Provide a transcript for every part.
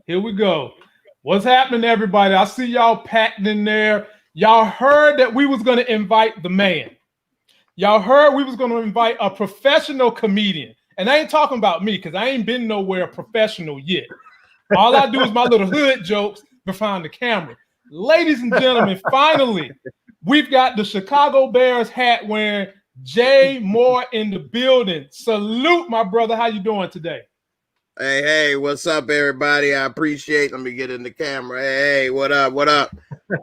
Here we go. What's happening, everybody? I see y'all packed in there. Y'all heard that we was going to invite the man. Y'all heard we was going to invite a professional comedian. And I ain't talking about me because I ain't been nowhere professional yet. All I do is my little hood jokes behind the camera. Ladies and gentlemen, finally, we've got the Chicago Bears hat wearing Jay Moore in the building. Salute, my brother. How you doing today? Hey, what's up, everybody? I appreciate. Let me get in the camera. Hey, what up? What up?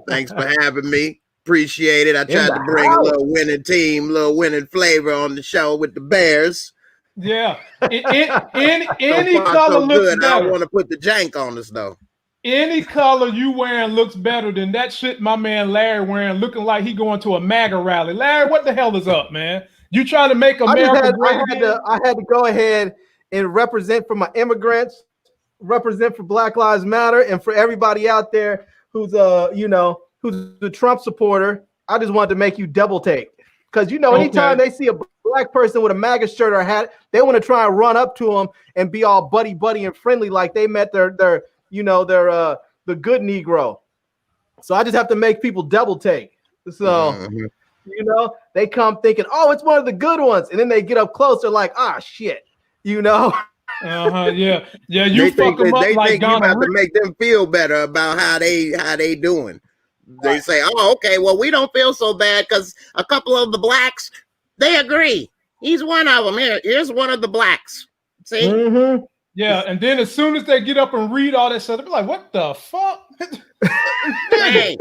Thanks for having me. Appreciate it. I tried to bring a little winning team, little winning flavor on the show with the Bears. Yeah. Any so far, color so looks good. better. I don't want to put the jank on us, though. Any color you wearing looks better than that shit my man Larry wearing, looking like he going to a MAGA rally. Larry, what the hell is up, man? You trying to make America great again? I had to go ahead and represent for my immigrants, represent for Black Lives Matter, and for everybody out there who's who's a Trump supporter. I just wanted to make you double take. Because anytime they see a black person with a MAGA shirt or hat, they want to try and run up to them and be all buddy and friendly like they met their the good Negro. So I just have to make people double take. So they come thinking, oh, it's one of the good ones, and then they get up close, they're like, ah, shit. Yeah. You fuck them up they like think you about to make them feel better about how they doing. They say, oh, okay, well, we don't feel so bad because a couple of the blacks, they agree. He's one of them. Here's one of the blacks. See? Mm-hmm. Yeah, and then as soon as they get up and read all that stuff, they'll be like, what the fuck? Hey,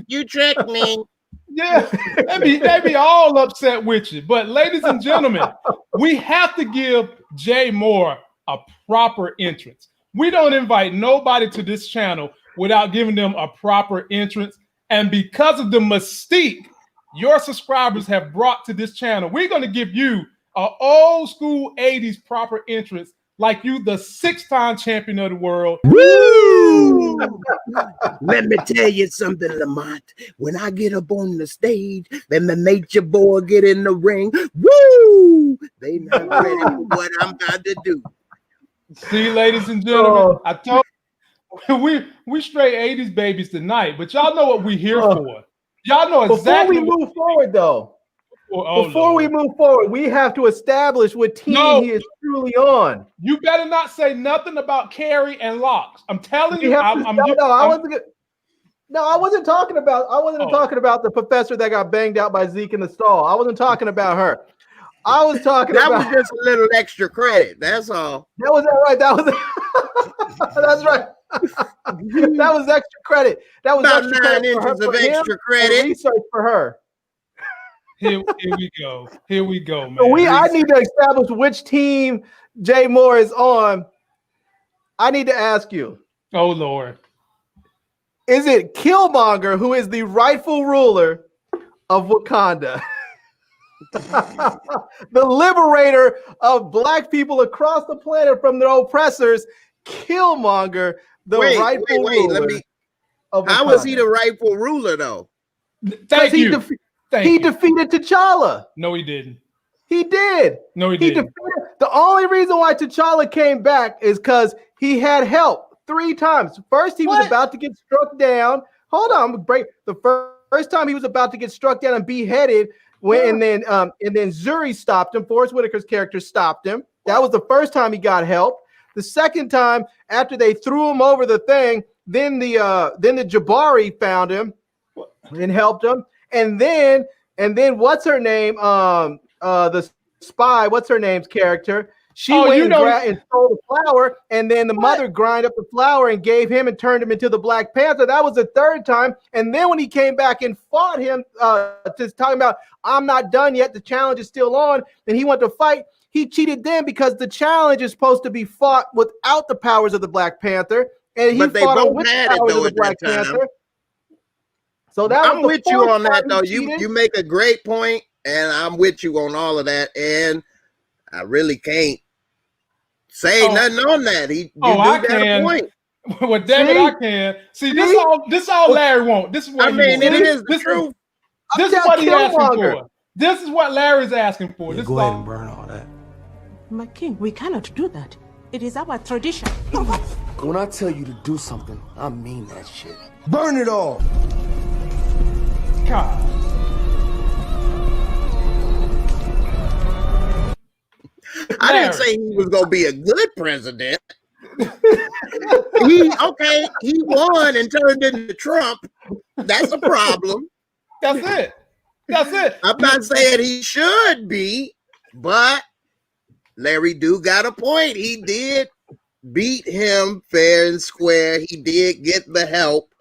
you tricked me. Yeah, they be all upset with you. But ladies and gentlemen, we have to give Jay Moore a proper entrance. We don't invite nobody to this channel without giving them a proper entrance. And because of the mystique your subscribers have brought to this channel, we're going to give you an old school 80s proper entrance like you, the 6-time champion of the world. Woo! Let me tell you something, Lamont. When I get up on the stage, then the nature boy get in the ring. Woo! They not ready for what I'm about to do. See, ladies and gentlemen, I told you, we straight 80s babies tonight, but y'all know what we here for. Y'all know exactly. Before we move forward, though, we move forward, we have to establish what team he is truly on. You better not say nothing about Carrie and Locks. I'm telling you. I wasn't talking about. Talking about the professor that got banged out by Zeke in the stall. I wasn't talking about her. I was talking about. That was just a little extra credit. That's all. That was right. That was. That's right. That was extra credit. That was about extra 9 credit inches of extra credit. Research for her. Here we go. Here we go, man. So I need to establish which team Jay Moore is on. I need to ask you. Oh, Lord. Is it Killmonger, who is the rightful ruler of Wakanda? The liberator of black people across the planet from their oppressors, Killmonger, the rightful ruler. How was he the rightful ruler, though? Thank you. He defeated T'Challa. No, he didn't. He did. No, he didn't. The only reason why T'Challa came back is because he had help 3 times. First, he was about to get struck down. Hold on, break. The first time he was about to get struck down and beheaded, and then Zuri stopped him. Forrest Whitaker's character stopped him. That was the first time he got help. The second time, after they threw him over the thing, then the Jabari found him and helped him. And then what's her name? The spy, what's her name's character? She went and stole the flower, and then the mother grind up the flower and gave him and turned him into the Black Panther. That was the third time. And then when he came back and fought him, just talking about, I'm not done yet, the challenge is still on, and he went to fight. He cheated then because the challenge is supposed to be fought without the powers of the Black Panther, and he fought with the powers of the Black Panther. So I'm with you on that, though. You make a great point, and I'm with you on all of that. And I really can't say nothing on that. I can. Point. Well, David, I can. See, this all Larry wants. This is what it is the truth. This is what he's asking for. This is what Larry's asking for. Yeah, this go ahead and burn all that. My king, we cannot do that. It is our tradition. When I tell you to do something, I mean that shit. Burn it all. God. I didn't say he was gonna be a good president. He won and turned into Trump. That's a problem. That's it. That's it. I'm not saying he should be, but Larry do got a point. He did beat him fair and square. He did get the help.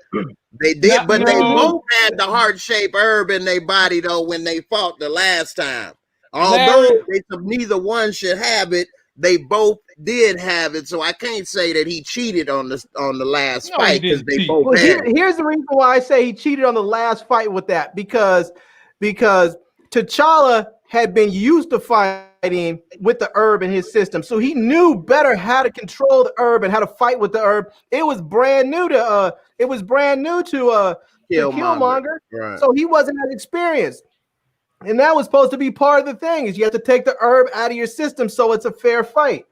They did, but they both had the heart-shaped herb in their body though when they fought the last time. Although neither one should have it, they both did have it. So I can't say that he cheated on the last fight because they both had it. Here's the reason why I say he cheated on the last fight with that, because T'Challa had been used to fighting with the herb in his system, so he knew better how to control the herb and how to fight with the herb. It was brand new to Killmonger, right. So he wasn't as experienced. And that was supposed to be part of the thing, is you have to take the herb out of your system so it's a fair fight.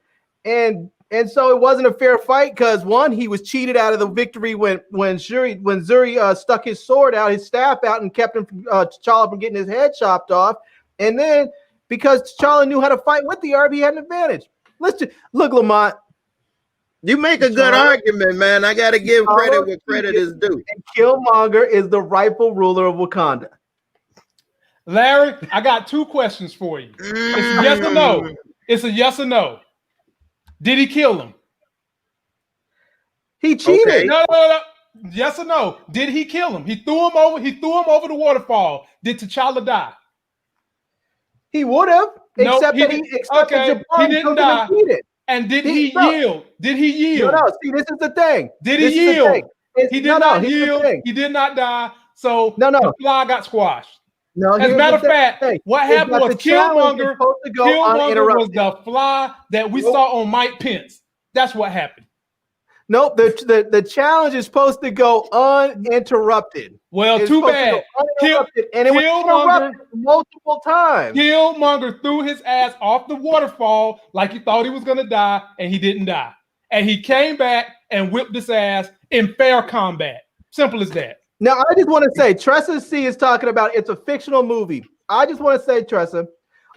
And so it wasn't a fair fight because, one, he was cheated out of the victory when Zuri stuck his sword out, his staff out, and kept him from T'Challa from getting his head chopped off. And then because T'Challa knew how to fight with the herb, he had an advantage. Look, Lamont. You make a good argument, man. I got to give credit where credit is due. And Killmonger is the rightful ruler of Wakanda. Larry, I got two questions for you. It's a yes or no. It's a yes or no. Did he kill him? He cheated. Okay. No. Yes or no? Did he kill him? He threw him over the waterfall. Did T'Challa die? He would have, except that he didn't die. And did he yield? Did he yield? No. See, this is the thing. Did he yield? He did not yield. He did not die. So the fly got squashed. No, as a matter of fact, what happened was Killmonger was the fly that we saw on Mike Pence. That's what happened. Nope, the challenge is supposed to go uninterrupted. Well, too bad. And it was interrupted multiple times. Killmonger threw his ass off the waterfall like he thought he was going to die, and he didn't die. And he came back and whipped his ass in fair combat. Simple as that. Now, I just want to say, Tressa C is talking about it's a fictional movie. I just want to say, Tressa,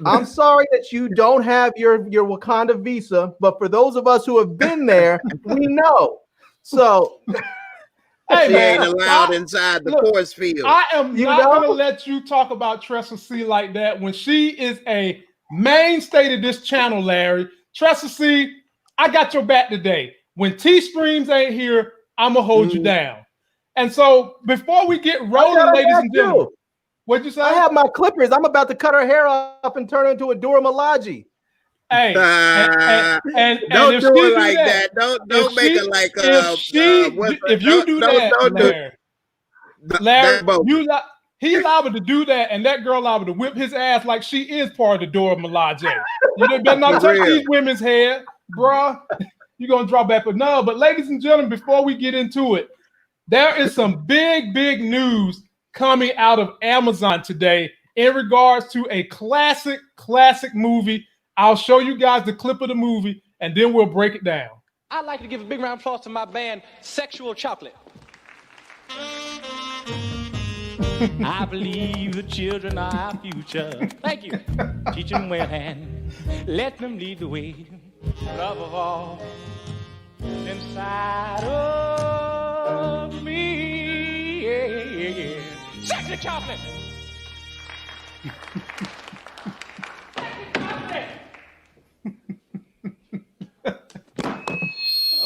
I'm sorry that you don't have your Wakanda visa, but for those of us who have been there, we know. So, hey, she ain't allowed inside the force field. I am not going to let you talk about Tressa C like that when she is a mainstay of this channel, Larry. Tressa C, I got your back today. When T-Streams ain't here, I'm going to hold you down. And so before we get rolling, ladies and gentlemen, what'd you say? I have my clippers. I'm about to cut her hair off and turn her into a Dora Milaje. Hey, and don't do it like that. Don't make it like if you do that, Larry, he's liable to do that, and that girl liable to whip his ass like she is part of the Dora Milaje. You better not touch these women's hair, bruh. You're gonna draw back, but no. But ladies and gentlemen, before we get into it, there is some big news coming out of Amazon today in regards to a classic movie. I'll show you guys the clip of the movie, and then we'll break it down. I'd like to give a big round of applause to my band, Sexual Chocolate. I believe the children are our future. Thank you. Teach them well and let them lead the way. Love of all inside of me. Yeah. Sexual Chocolate.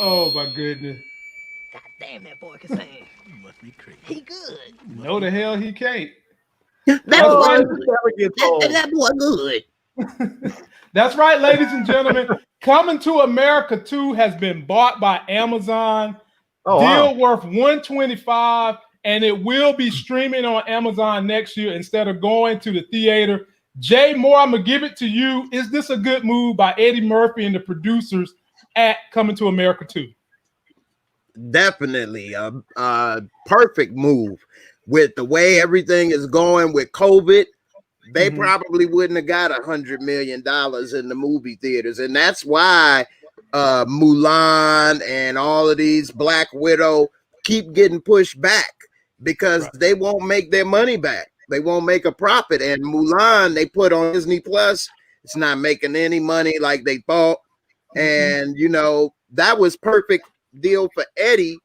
Oh my goodness. God damn, that boy can sing. You must be crazy. He good. No, the hell he can't. That boy good. That's right, ladies and gentlemen. Coming to America 2 has been bought by Amazon. Deal worth $125, and it will be streaming on Amazon next year instead of going to the theater. Jay Moore, I'm gonna give it to you. Is this a good move by Eddie Murphy and the producers at Coming to America 2? Definitely a perfect move with the way everything is going with COVID. They probably wouldn't have got $100 million in the movie theaters, and that's why Mulan and all of these, Black Widow, keep getting pushed back because they won't make their money back. They won't make a profit. And Mulan, they put on Disney Plus. It's not making any money like they thought. And, you know, that was perfect deal for Eddie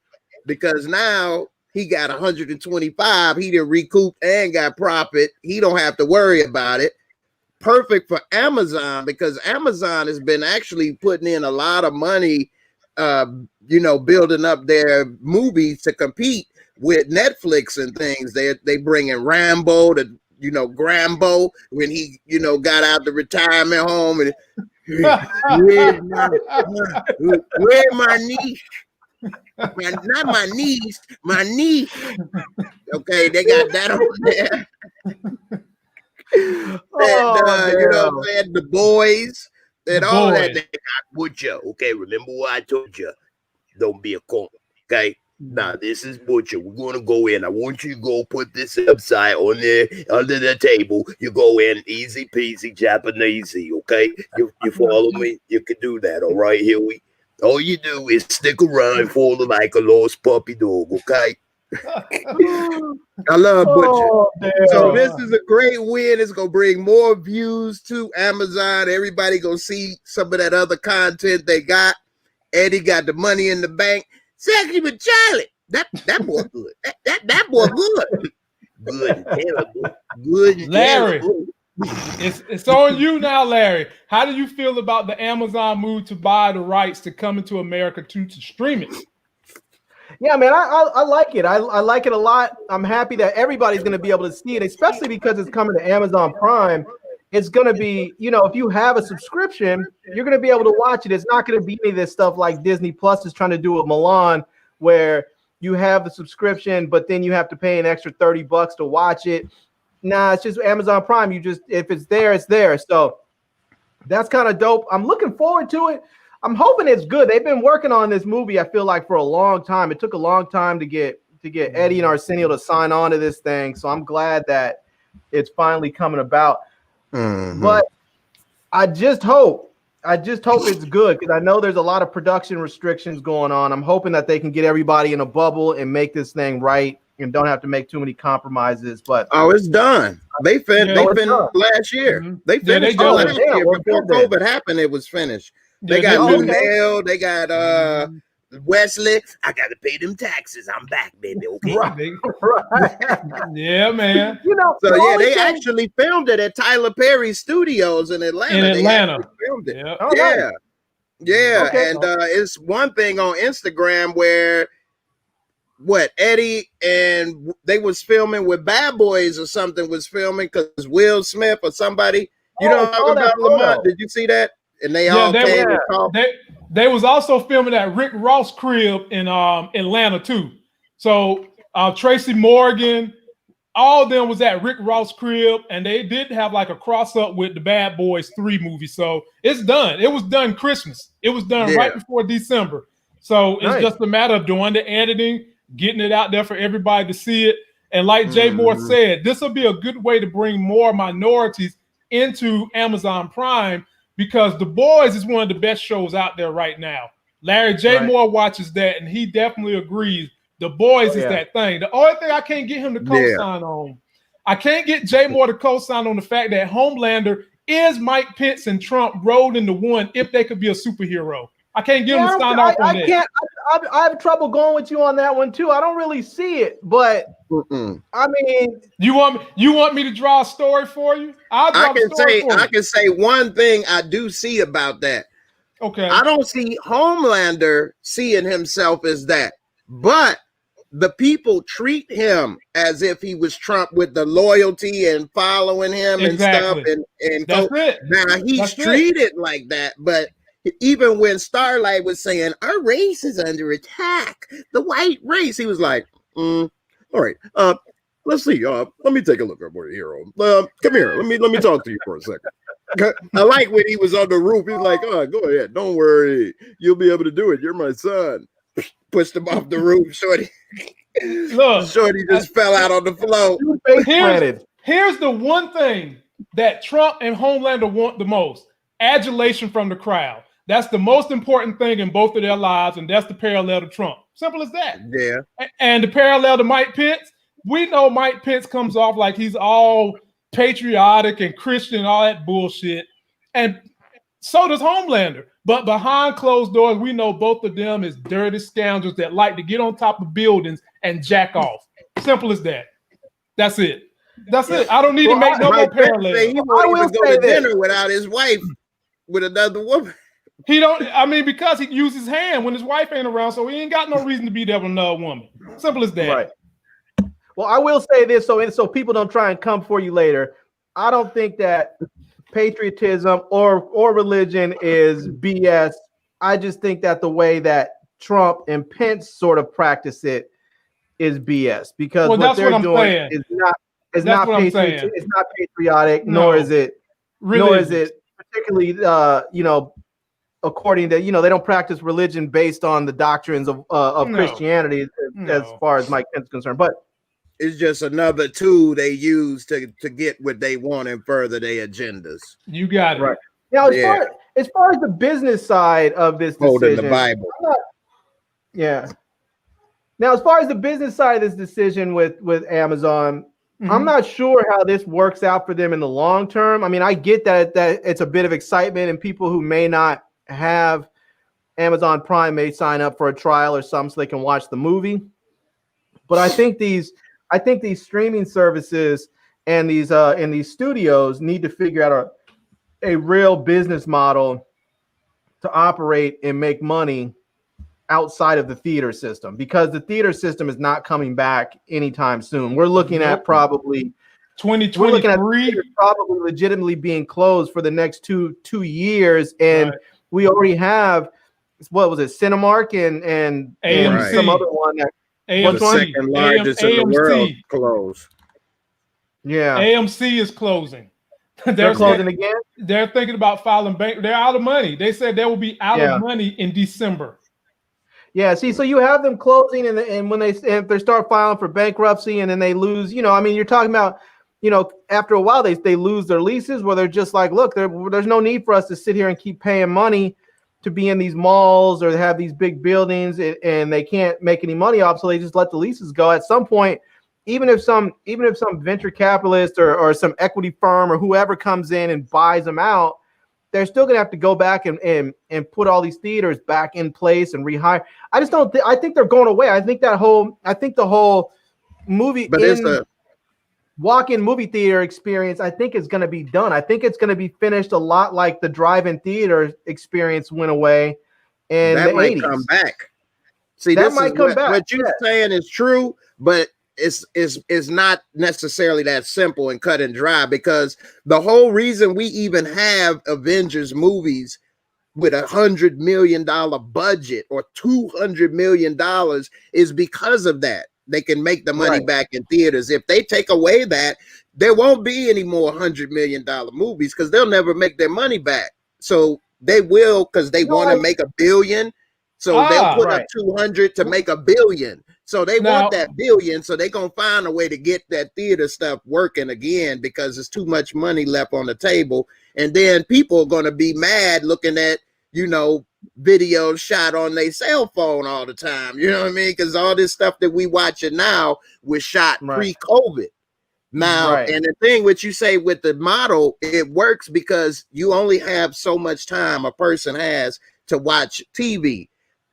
because now he got 125. He didn't recoup and got profit. He don't have to worry about it. Perfect for Amazon because Amazon has been actually putting in a lot of money, you know, building up their movies to compete with Netflix and things. They bring in Rambo, to, you know, Grambo when he, you know, got out the retirement home and where's my niece? Not my niece, my niece. Okay, they got that on there. And, you know what I'm saying? The boys and all that. They got Butcher. Okay, remember what I told you? Don't be a con. Okay. Now this is Butcher. We're gonna go in. I want you to go put this upside on there under the table. You go in easy peasy Japanesey. Okay, you follow me? You can do that. All right, Huey. All you do is stick around, fall like a lost puppy dog. Okay. I love Butcher. So this is a great win. It's gonna bring more views to Amazon. Everybody gonna see some of that other content they got. Eddie got the money in the bank. Sexy with Charlie. That boy good. That boy good. Good and terrible. Good and Larry, terrible. It's on you now, Larry. How do you feel about the Amazon move to buy the rights to come into America to stream it? Yeah, man, I like it. I like it a lot. I'm happy that everybody's going to be able to see it, especially because it's coming to Amazon Prime. It's going to be, you know, if you have a subscription, you're going to be able to watch it. It's not going to be any of this stuff like Disney Plus is trying to do with Milan, where you have the subscription, but then you have to pay an extra $30 to watch it. Nah, it's just Amazon Prime. You just, if it's there, it's there. So that's kind of dope. I'm looking forward to it. I'm hoping it's good. They've been working on this movie, I feel like, for a long time. It took a long time to get Eddie and Arsenio to sign on to this thing. So I'm glad that it's finally coming about. But I just hope it's good because I know there's a lot of production restrictions going on. I'm hoping that they can get everybody in a bubble and make this thing right and don't have to make too many compromises. But it's done. They finished last year. They finished last year before COVID happened. It was finished. They got Lunel. They got Wesley. I gotta pay them taxes. I'm back, baby. Okay. Right. Yeah, man. You know, so yeah, they actually filmed it at Tyler Perry Studios in Atlanta. They filmed it. Yep. Yeah. Okay. And it's one thing on Instagram where Eddie and they was filming with Bad Boys or something was filming because Will Smith or somebody. You know about Lamont? Did you see that? And they all came and talked. They was also filming at Rick Ross' crib in Atlanta too. So Tracy Morgan, all of them was at Rick Ross' crib, and they did have like a cross up with the Bad Boys 3 movie. So it's done. It was done Christmas. It was done right before December. So it's just a matter of doing the editing, getting it out there for everybody to see it. And like Jay Moore said, this will be a good way to bring more minorities into Amazon Prime, because The Boys is one of the best shows out there right now. Larry J. Moore watches that, and he definitely agrees. The Boys is that thing. The only thing I can't get him to co-sign on, I can't get J. Moore to co-sign on the fact that Homelander is Mike Pence and Trump rolled into one if they could be a superhero. I can't get him to sign off on that. I have trouble going with you on that one too. I don't really see it, but I mean, you want me to draw a story for you? I can say one thing I do see about that. Okay, I don't see Homelander seeing himself as that, but the people treat him as if he was Trump with the loyalty and following him and stuff. And that's it. Now he's treated like that, but even when Starlight was saying our race is under attack, the white race, he was like, all right, let's see. Let me take a look at my hero. Come here. Let me talk to you for a second. I like when he was on the roof. He's like, oh, go ahead. Don't worry. You'll be able to do it. You're my son. Pushed him off the roof. Shorty. Look, Shorty just fell out on the floor. Here's the one thing that Trump and Homelander want the most: adulation from the crowd. That's the most important thing in both of their lives, and that's the parallel to Trump. Simple as that. Yeah. And the parallel to Mike Pence, we know Mike Pence comes off like he's all patriotic and Christian and all that bullshit. And so does Homelander. But behind closed doors, we know both of them is dirty scoundrels that like to get on top of buildings and jack off. Simple as that. That's it. That's it. I don't need to make no more parallels. He won't even go to dinner without his wife with another woman. He don't. I mean, because he uses his hand when his wife ain't around, so he ain't got no reason to be there with another woman. Simple as that. Right. Well, I will say this, so people don't try and come for you later. I don't think that patriotism or religion is BS. I just think that the way that Trump and Pence sort of practice it is BS, because what they're doing is not patriotic, nor is it particularly according to, they don't practice religion based on the doctrines of Christianity as far as Mike Pence is concerned. But it's just another tool they use to get what they want and further their agendas. You got it. Right. Now, as far as the business side of this decision, holding the Bible. Now, as far as the business side of this decision with Amazon, I'm not sure how this works out for them in the long term. I mean, I get that it's a bit of excitement, and people who may not have Amazon Prime may sign up for a trial or something so they can watch the movie. But I think these streaming services and these studios need to figure out a real business model to operate and make money outside of the theater system, because the theater system is not coming back anytime soon. We're looking at probably 2023, probably legitimately being closed for the next two years, and we already have, what was it, Cinemark and some other one that AMC, the second largest in the world closed. Yeah, AMC is closing. They're closing again. They're thinking about filing bank. They're out of money. They said they will be out of money in December. Yeah, see, so you have them closing, and when if they start filing for bankruptcy, and then they lose, I mean, you're talking about, after a while they lose their leases, where they're just like, look, there's no need for us to sit here and keep paying money to be in these malls or have these big buildings, and they can't make any money off, so they just let the leases go. At some point, even if some venture capitalist or some equity firm or whoever comes in and buys them out, they're still going to have to go back and put all these theaters back in place and rehire. I just don't. I think they're going away. I think the whole movie, walk-in movie theater experience, I think is going to be done. I think it's going to be finished a lot like the drive-in theater experience went away in that the might 80s. come back. See, that might come back. What you're saying is true, but it's not necessarily that simple and cut and dry, because the whole reason we even have Avengers movies with $100 million budget or $200 million is because of that. They can make the money back in theaters. If they take away that, there won't be any more $100 million movies, because they'll never make their money back. So they will, because they want to make $1 billion. So they'll put up 200 to make $1 billion. So they want that $1 billion. So they're going to find a way to get that theater stuff working again, because there's too much money left on the table. And then people are going to be mad looking at, videos shot on their cell phone all the time. You know what I mean? Because all this stuff that we watching now was shot pre-COVID. Now, and the thing what you say with the model, it works because you only have so much time a person has to watch TV.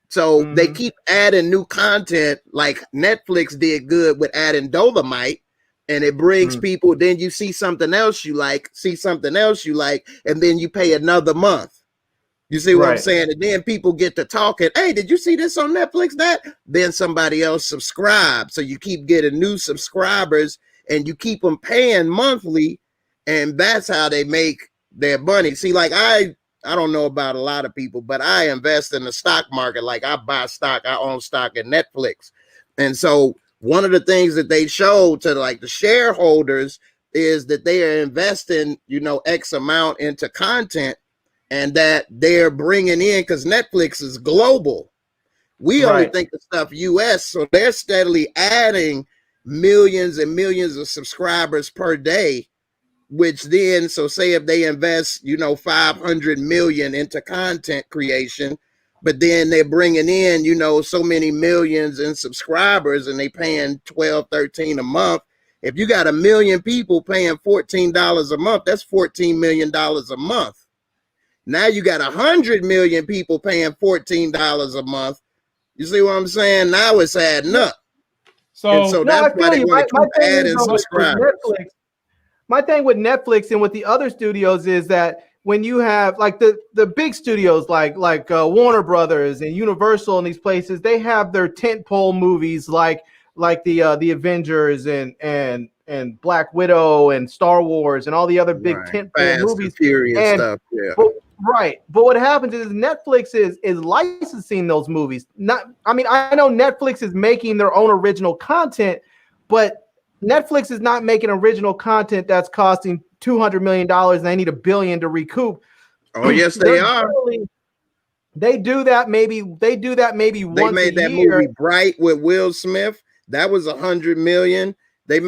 So they keep adding new content, like Netflix did good with adding Dolomite, and it brings people. Then you see something else you like, and then you pay another month. You see what I'm saying? And then people get to talking. Hey, did you see this on Netflix? Then somebody else subscribes. So you keep getting new subscribers, and you keep them paying monthly, and that's how they make their money. See, like I don't know about a lot of people, but I invest in the stock market. Like I buy stock, I own stock in Netflix. And so one of the things that they showed to like the shareholders is that they are investing, X amount into content, and that they're bringing in, because Netflix is global. We only think of stuff US, so they're steadily adding millions and millions of subscribers per day, which then, so say if they invest, 500 million into content creation, but then they're bringing in, so many millions in subscribers and they paying 12, 13 a month. If you got 1 million people paying $14 a month, that's $14 million a month. Now you got 100 million people paying $14 a month. You see what I'm saying? Now it's adding up. So that's why they want to keep adding subscribers. My thing with Netflix and with the other studios is that when you have like the big studios like Warner Brothers and Universal and these places, they have their tentpole movies like the Avengers and Black Widow and Star Wars and all the other big tentpole movies. And stuff, yeah. But what happens is Netflix is licensing those movies. I know Netflix is making their own original content, but Netflix is not making original content that's costing $200 million and they need $1 billion to recoup. Oh, yes, they are. They do that maybe once a year. They made that movie Bright with Will Smith. That was $100 million. They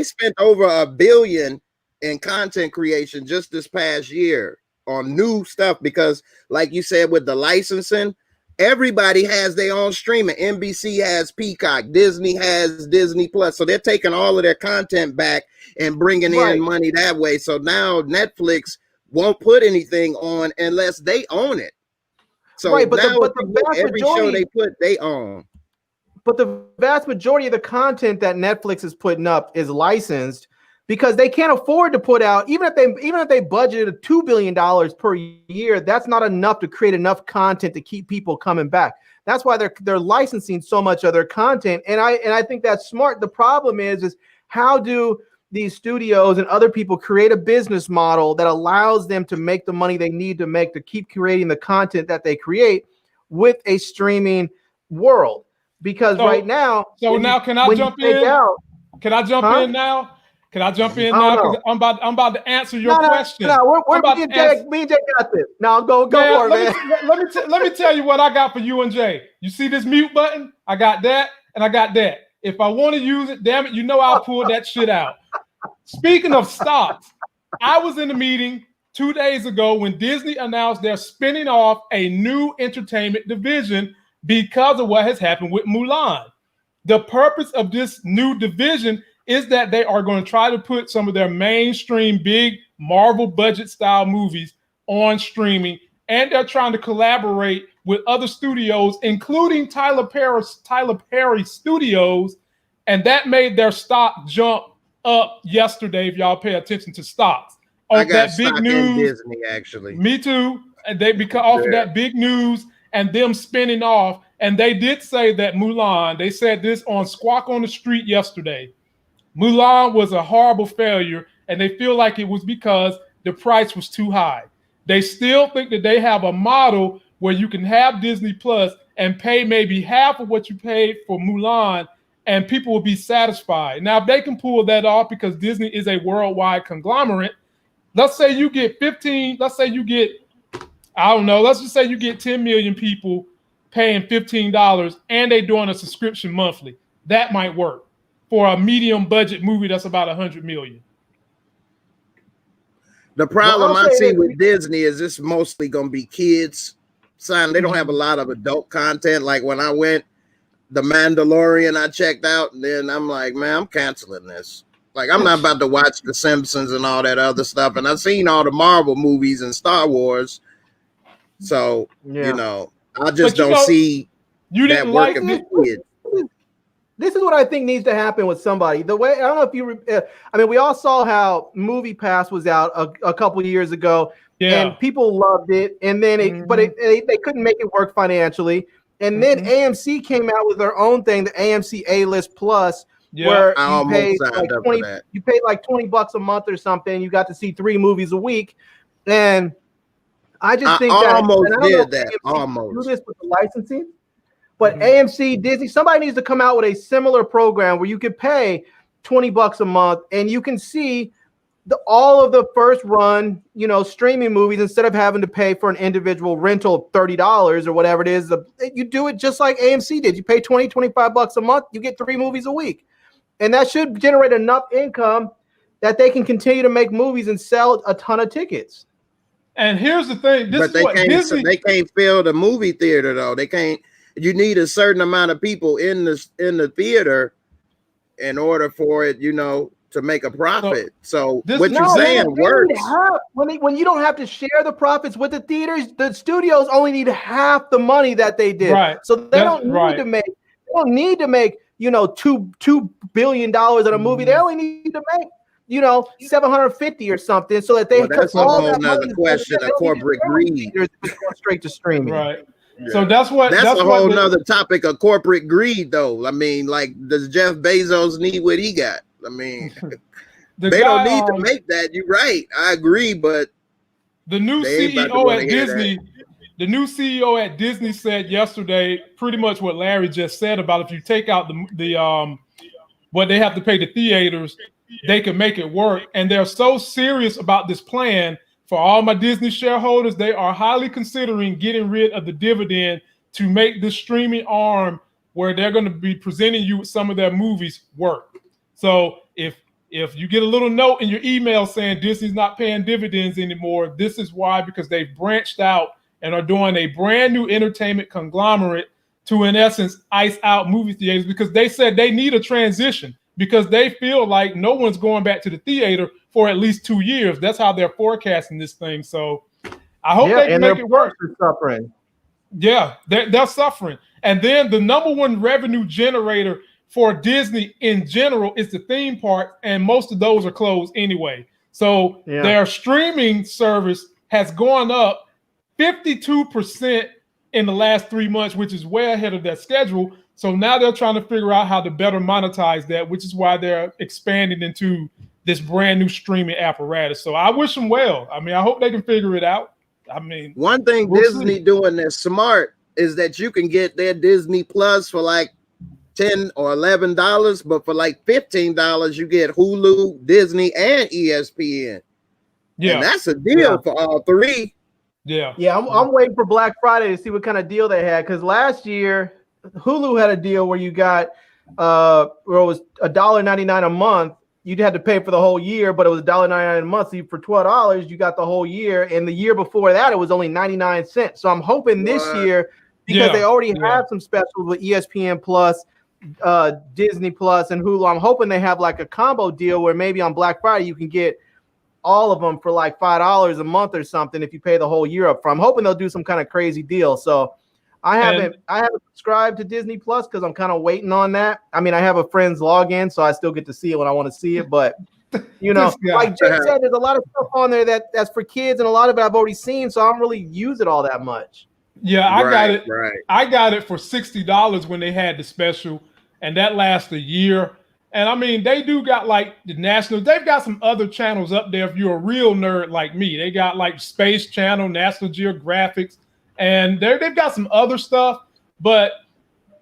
spent over $1 billion in content creation just this past year on new stuff because, like you said, with the licensing, everybody has their own streaming. NBC has Peacock, Disney has Disney Plus, so they're taking all of their content back and bringing in money that way. So now Netflix won't put anything on unless they own it. So but every show they put, they own. But the vast majority of the content that Netflix is putting up is licensed because they can't afford to put out, even if they budgeted $2 billion per year, that's not enough to create enough content to keep people coming back. That's why they're licensing so much of their content. And I think that's smart. The problem is how do these studios and other people create a business model that allows them to make the money they need to make to keep creating the content that they create with a streaming world? Because right now, can I jump in? Can I jump in now? Can I jump in now? Because I'm about to answer your question. Me and Jay got this. Now go for it, man. Let me tell you what I got for you and Jay. You see this mute button? I got that and I got that. If I want to use it, damn it, I'll pull that shit out. Speaking of stocks, I was in a meeting 2 days ago when Disney announced they're spinning off a new entertainment division because of what has happened with Mulan. The purpose of this new division is that they are going to try to put some of their mainstream big Marvel budget style movies on streaming, and they're trying to collaborate with other studios, including Tyler Perry Studios, and that made their stock jump up yesterday. If y'all pay attention to stocks, I got that big news. In Disney, actually, me too. And they off of that big news and them spinning off, and they did say that Mulan. They said this on Squawk on the Street yesterday. Mulan was a horrible failure, and they feel like it was because the price was too high. They still think that they have a model where you can have Disney Plus and pay maybe half of what you paid for Mulan, and people will be satisfied. Now, if they can pull that off, because Disney is a worldwide conglomerate, let's say you get 15, let's say you get, I don't know, let's just say you get 10 million people paying $15 and they're doing a subscription monthly. That might work for a medium budget movie that's about 100 million. The problem I see with Disney is it's mostly going to be kids. Son, they don't have a lot of adult content. Like when I went, The Mandalorian, I checked out, and then I'm like, man, I'm canceling this. Like, I'm not about to watch The Simpsons and all that other stuff. And I've seen all the Marvel movies and Star Wars. So, I just don't see that working with kids. This is what I think needs to happen with somebody. The way, I don't know if you, we all saw how Movie Pass was out a couple of years ago, and people loved it. And then, but they couldn't make it work financially. And then AMC came out with their own thing, the AMC A-List Plus, where you paid like $20 a month or something. You got to see 3 movies a week, and I just think that almost did that. Almost do this with the licensing. But AMC, Disney, somebody needs to come out with a similar program where you could pay $20 a month and you can see all of the first run, streaming movies instead of having to pay for an individual rental of $30 or whatever it is. You do it just like AMC did. You pay $20, $25 a month, you get 3 movies a week. And that should generate enough income that they can continue to make movies and sell a ton of tickets. And here's the thing: But they can't fill the movie theater though. They can't. You need a certain amount of people in the theater in order for it, to make a profit. So what you're saying works. When you don't have to share the profits with the theaters, the studios only need half the money that they did. Right. So they don't need to make $2 billion on a movie. They only need to make 750 or something, so that they that's a whole nother question of corporate greed. Straight to streaming. Right. Yeah. So that's a whole nother topic of corporate greed, though. I mean, like, does Jeff Bezos need what he got? I mean, they don't need to make that. You're right. I agree, but the new CEO at Disney, the new CEO at Disney said yesterday pretty much what Larry just said about if you take out the what they have to pay the theaters, they can make it work. And they're so serious about this plan. For all my Disney shareholders, they are highly considering getting rid of the dividend to make this streaming arm where they're going to be presenting you with some of their movies work. So if you get a little note in your email saying Disney's not paying dividends anymore, this is why, because they've branched out and are doing a brand new entertainment conglomerate to, in essence, ice out movie theaters, because they said they need a transition because they feel like no one's going back to the theater for at least 2 years. That's how they're forecasting this thing. So I hope they can make it work. Suffering. Yeah, they're suffering. And then the number one revenue generator for Disney in general is the theme park, and most of those are closed anyway. So their streaming service has gone up 52% in the last 3 months, which is way ahead of their schedule. So now they're trying to figure out how to better monetize that, which is why they're expanding into this brand new streaming apparatus. So I wish them well. I mean, I hope they can figure it out. I mean, one thing Disney doing that's smart is that you can get their Disney Plus for like $10 or $11, but for like $15, you get Hulu, Disney, and ESPN. Yeah, and that's a deal for all three. Yeah, I'm waiting for Black Friday to see what kind of deal they had, because last year Hulu had a deal where you got where it was $1.99 a month. You'd had to pay for the whole year, but it was $1.99 a month. So for $12, you got the whole year. And the year before that, it was only 99 cents. So I'm hoping this year, because they already have some specials with ESPN Plus, Disney Plus, and Hulu. I'm hoping they have like a combo deal where maybe on Black Friday you can get all of them for like $5 a month or something if you pay the whole year up front. I'm hoping they'll do some kind of crazy deal. So I haven't subscribed to Disney Plus because I'm kind of waiting on that. I mean, I have a friend's login, so I still get to see it when I want to see it. But like Jay said, there's a lot of stuff on there that's for kids, and a lot of it I've already seen, so I don't really use it all that much. Yeah, I got it. Right. I got it for $60 when they had the special, and that lasts a year. And I mean, they do got like the national. They've got some other channels up there. If you're a real nerd like me, they got like Space Channel, National Geographic. And they've got some other stuff, but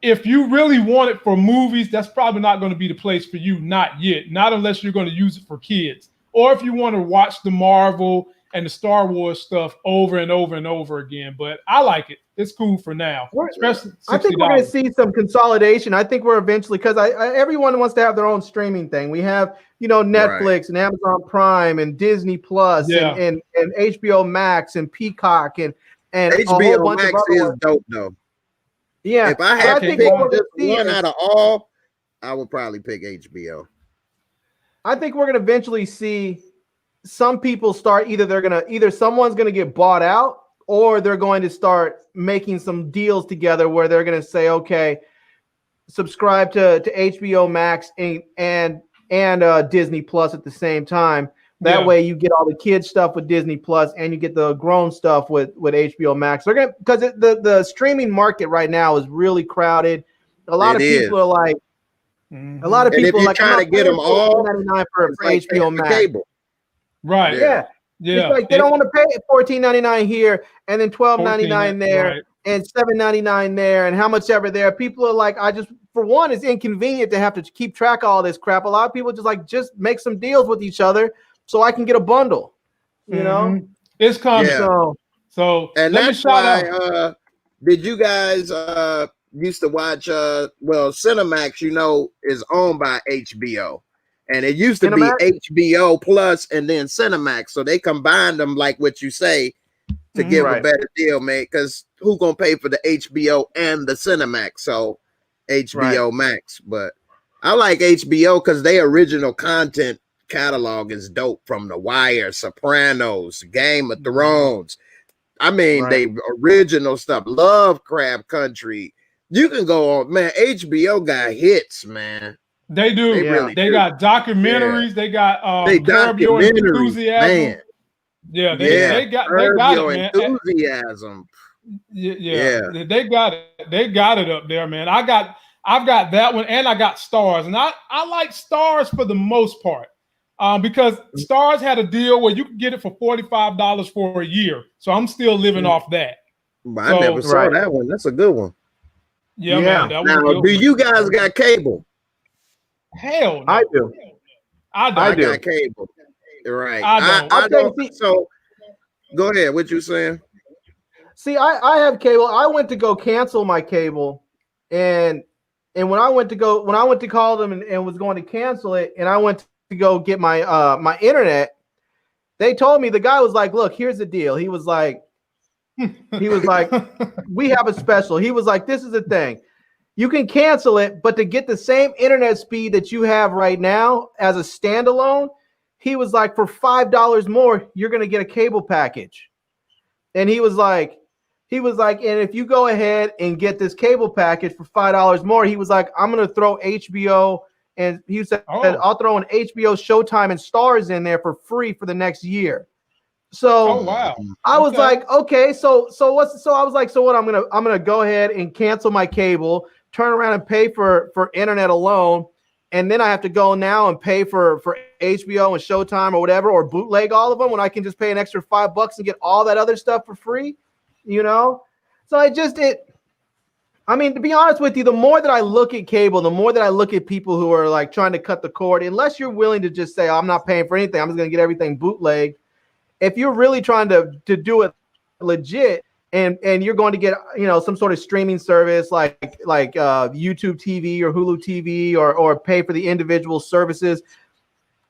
if you really want it for movies, that's probably not going to be the place for you. Not yet. Not unless you're going to use it for kids. Or if you want to watch the Marvel and the Star Wars stuff over and over and over again. But I like it. It's cool for now. Especially $60. I think we're going to see some consolidation. I think we're eventually, because everyone wants to have their own streaming thing. We have, Netflix and Amazon Prime and Disney Plus and HBO Max and Peacock and HBO Max is dope though. Yeah, if I had to pick just one out of all, I would probably pick HBO. I think we're gonna eventually see some people start either someone's gonna get bought out, or they're going to start making some deals together where they're gonna say, okay, subscribe to HBO Max and Disney Plus at the same time. That way you get all the kids stuff with Disney Plus, and you get the grown stuff with HBO Max. They're gonna, because the streaming market right now is really crowded. A lot of people are like, a lot of people are like, trying to get them all $14.99 for HBO Max. Cable. Right. Yeah. It's like they don't want to pay $14.99 here and then $12.99 there and $7.99 there and how much ever there. People are like, for one, it's inconvenient to have to keep track of all this crap. A lot of people just make some deals with each other so I can get a bundle. You know, it's coming. Yeah. So and that's why. Did you guys used to watch? Cinemax, is owned by HBO, And it used to Cinemax? be HBO Plus and then Cinemax. So they combined them, like what you say, to give a better deal, man. Because who gonna pay for the HBO and the Cinemax? So HBO Max. But I like HBO because their original content catalog is dope, from The Wire, Sopranos, Game of Thrones. I mean, they original stuff. Lovecraft Country. You can go on, man. HBO got hits, man. They do. They really they do. got documentaries. Yeah. They got They Curb Your documentaries, Enthusiasm. man. Yeah, they got it, man. Enthusiasm. Yeah, they got it. They got it up there, man. I've got that one, and I got Stars, and I like Stars for the most part, because Stars had a deal where you could get it for $45 for a year. So I'm still living off that. I never saw that one. That's a good one. Yeah. Man. That was now, a good do one. you guys got cable? Hell no. I do. I got cable. Right. I don't. So go ahead. What you saying? See, I have cable. I went to go cancel my cable, and when I went to call them and was going to cancel it, and I went to go get my my internet, they told me, the guy was like, "Look, here's the deal." He was like, "We have a special." He was like, "This is the thing. You can cancel it, but to get the same internet speed that you have right now as a standalone," he was like, "for $5 more, you're going to get a cable package." And he was like, and if you go ahead and get this cable package for $5 more, he was like, "I'm going to throw HBO," and he said, "I'll throw an HBO, Showtime, and Stars in there for free for the next year." So wow. I was like, okay, so I was like, so what? I'm gonna go ahead and cancel my cable, turn around and pay for internet alone, and then I have to go now and pay for HBO and Showtime or whatever, or bootleg all of them, when I can just pay an extra $5 and get all that other stuff for free, you know? So I mean, to be honest with you, the more that I look at cable, the more that I look at people who are like trying to cut the cord, unless you're willing to just say, I'm not paying for anything, I'm just gonna get everything bootleg. If you're really trying to do it legit, and you're going to get, you know, some sort of streaming service like YouTube TV or Hulu TV, or pay for the individual services,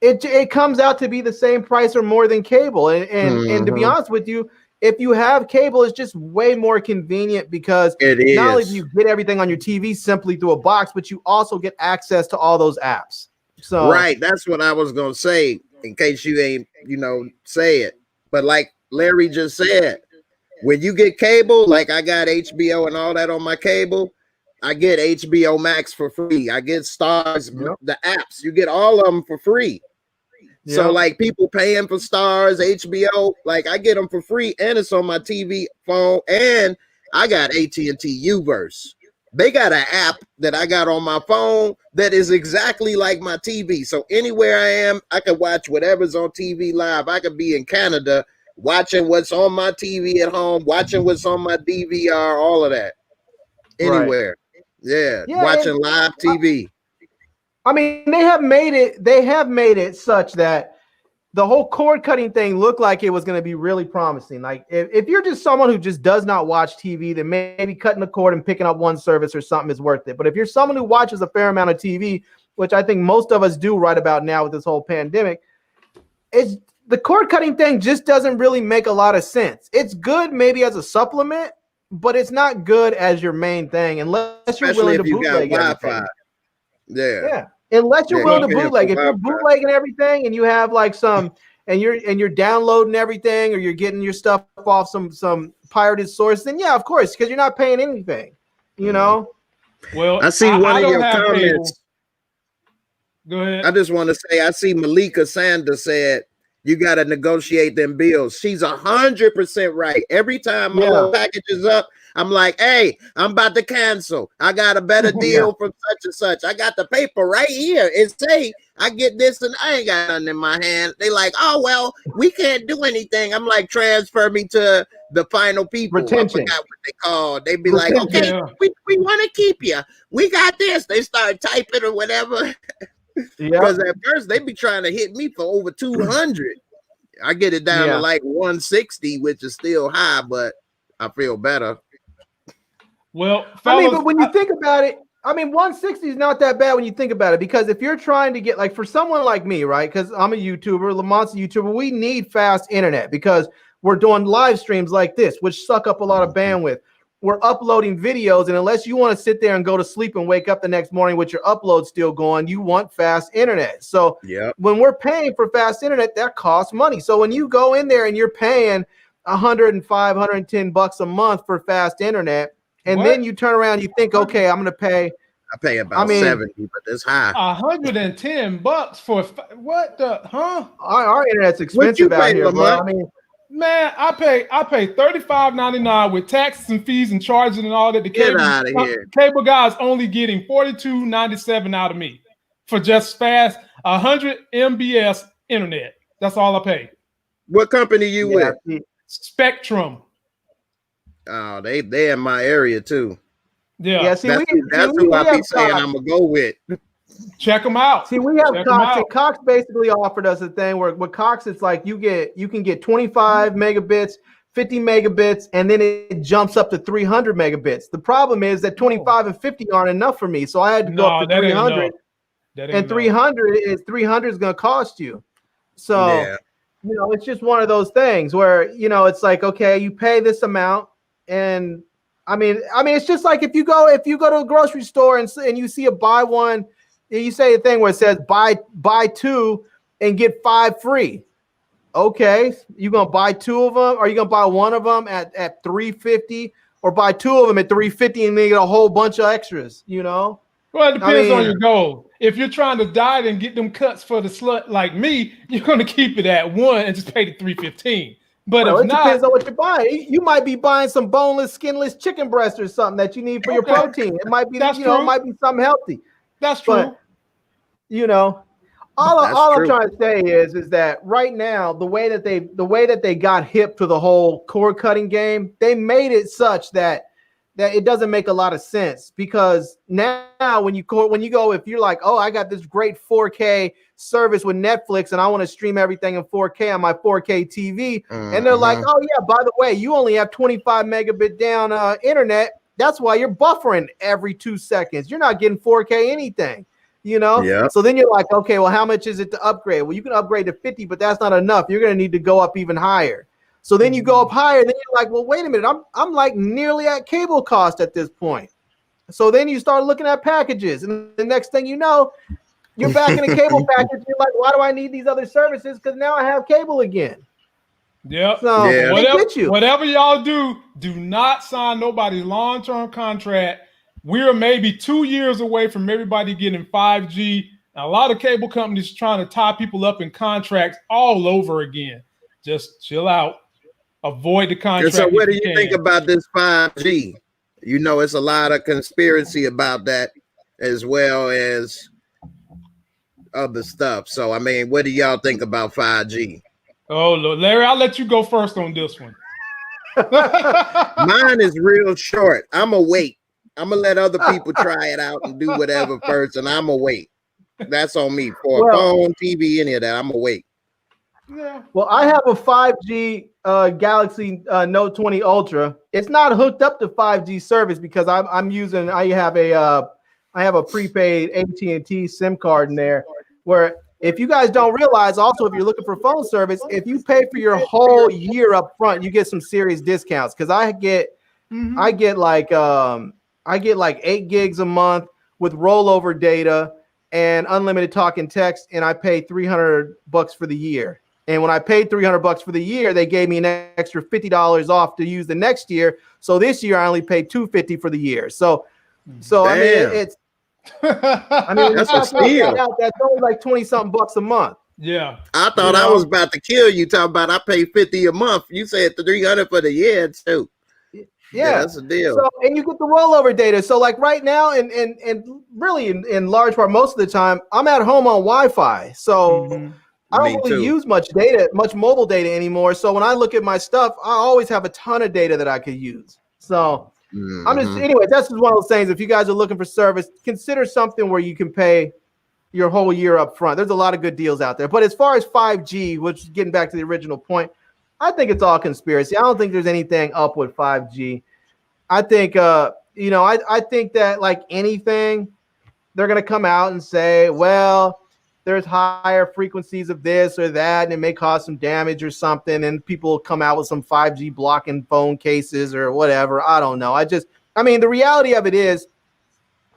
it comes out to be the same price or more than cable. And to be honest with you, if you have cable, it's just way more convenient, because not only do you get everything on your TV simply through a box, but you also get access to all those apps. So right, that's what I was gonna say, in case you ain't, say it. But like Larry just said, when you get cable, like I got HBO and all that on my cable, I get HBO Max for free. I get Stars, the apps, you get all of them for free. Yep. So like people paying for Stars, HBO, like I get them for free, and it's on my TV, phone, and I got AT&T Uverse. They got an app that I got on my phone that is exactly like my TV. So anywhere I am, I can watch whatever's on TV live. I could be in Canada watching what's on my TV at home, watching what's on my DVR, all of that. Anywhere. Right. Yeah, watching live TV. I mean, they have made it such that the whole cord cutting thing looked like it was going to be really promising. Like if you're just someone who just does not watch TV, then maybe cutting the cord and picking up one service or something is worth it. But if you're someone who watches a fair amount of TV, which I think most of us do right about now with this whole pandemic, the cord cutting thing just doesn't really make a lot of sense. It's good maybe as a supplement, but it's not good as your main thing unless you're willing to bootleg everything. Yeah. Unless you're willing to bootleg. If you're bootlegging everything and you have like some, and you're downloading everything, or you're getting your stuff off some pirated source, then yeah, of course, because you're not paying anything, you know. Well, I see one of your comments. Go ahead. I just want to say, I see Malika Sanders said, you got to negotiate them bills. She's 100% right. Every time my little package is up, I'm like, hey, I'm about to cancel. I got a better deal from such and such. I got the paper right here. It say I get this, and I ain't got nothing in my hand. They like, oh, well, we can't do anything. I'm like, transfer me to the final people. Retention. I forgot what they called. They be like, okay, we want to keep you. We got this. They start typing or whatever. Because at first they be trying to hit me for over 200. I get it down to like 160, which is still high, but I feel better. Well, fellas, I mean, but when you think about it, I mean, 160 is not that bad when you think about it, because if you're trying to get, like, for someone like me, right? Because I'm a YouTuber, Lamont's a YouTuber, we need fast internet because we're doing live streams like this, which suck up a lot of bandwidth. We're uploading videos, and unless you want to sit there and go to sleep and wake up the next morning with your upload still going, you want fast internet. So when we're paying for fast internet, that costs money. So when you go in there and you're paying $105, $110 a month for fast internet, and then you turn around, you think, okay, I'm going to pay. I pay about 70, but that's high. $110 for what the Our internet's expensive out here, bro. I mean, man, I pay $35.99 with taxes and fees and charges and all that. The cable guy's only getting $42.97 out of me for just fast 100 MBS internet. That's all I pay. What company you with? Spectrum. Oh, they in my area too. Yeah. See, that's who I be saying I'm gonna go with. Check them out. See, we have Cox, and Cox basically offered us a thing where with Cox, it's like you can get 25 megabits, 50 megabits, and then it jumps up to 300 megabits. The problem is that 25 and 50 aren't enough for me, so I had to go up to 300. And 300 is going to cost you. So, it's just one of those things where, it's like, okay, you pay this amount. And I mean, it's just like if you go to a grocery store and you see a buy one, you say a thing where it says buy two and get 5 free. Okay, you gonna buy 2 of them? Or are you gonna buy one of them at $3.50, or buy 2 of them at $3.50 and then get a whole bunch of extras? Well, it depends on your goal. If you're trying to diet and get them cuts for the slut like me, you're gonna keep it at 1 and just pay the $3.15. But it depends on what you're buying. You might be buying some boneless, skinless chicken breast or something that you need for your protein. It might be it might be something healthy. That's true. But, all I'm trying to say is that right now, the way that they got hip to the whole cord cutting game, they made it such that it doesn't make a lot of sense, because now when you go, if you're like, oh, I got this great 4K service with Netflix and I want to stream everything in 4K on my 4K TV, and they're like, oh yeah, by the way, you only have 25 megabit down internet. That's why you're buffering every 2 seconds. You're not getting 4K anything. So then you're like, okay, well, how much is it to upgrade? Well, you can upgrade to 50, but that's not enough. You're going to need to go up even higher. So then you go up higher, then you're like, well, wait a minute, I'm like nearly at cable cost at this point. So then you start looking at packages, and the next thing you know, you're back in a cable package. You're like, why do I need these other services? Because now I have cable again. Yep. So whatever y'all do not sign nobody's long-term contract. We're maybe 2 years away from everybody getting 5G. A lot of cable companies trying to tie people up in contracts all over again. Just chill out. Avoid the contract. So what do you think about this 5G? It's a lot of conspiracy about that, as well as other stuff. So, I mean, what do y'all think about 5G? Oh, Lord. Larry, I'll let you go first on this one. Mine is real short. I'm going to wait. I'm going to let other people try it out and do whatever first, and I'm going to wait. That's on me. For a phone, TV, any of that, I'm going to wait. Yeah. Well, I have a 5G Galaxy Note 20 Ultra. It's not hooked up to 5G service because I have a prepaid AT&T SIM card in there, where if you guys don't realize, also, if you're looking for phone service, if you pay for your whole year up front, you get some serious discounts. Because I get like 8 gigs a month with rollover data and unlimited talk and text, and I pay $300 for the year. And when I paid $300 for the year, they gave me an extra $50 off to use the next year. So this year I only paid $250 for the year. So I mean, that's a steal. That's only like 20-something bucks a month. Yeah. I thought I was about to kill you talking about I pay $50 a month. You said $300 for the year too. Yeah, that's a deal. So, and you get the rollover data. So like right now, and really in large part, most of the time, I'm at home on Wi-Fi. So I don't really use much mobile data anymore. So when I look at my stuff, I always have a ton of data that I could use. So I'm just, anyway, that's just one of those things. If you guys are looking for service, consider something where you can pay your whole year up front. There's a lot of good deals out there. But as far as 5G, which is getting back to the original point, I think it's all conspiracy. I don't think there's anything up with 5G. I think I think that like anything, they're going to come out and say, well, there's higher frequencies of this or that, and it may cause some damage or something. And people will come out with some 5G blocking phone cases or whatever. I don't know. The reality of it is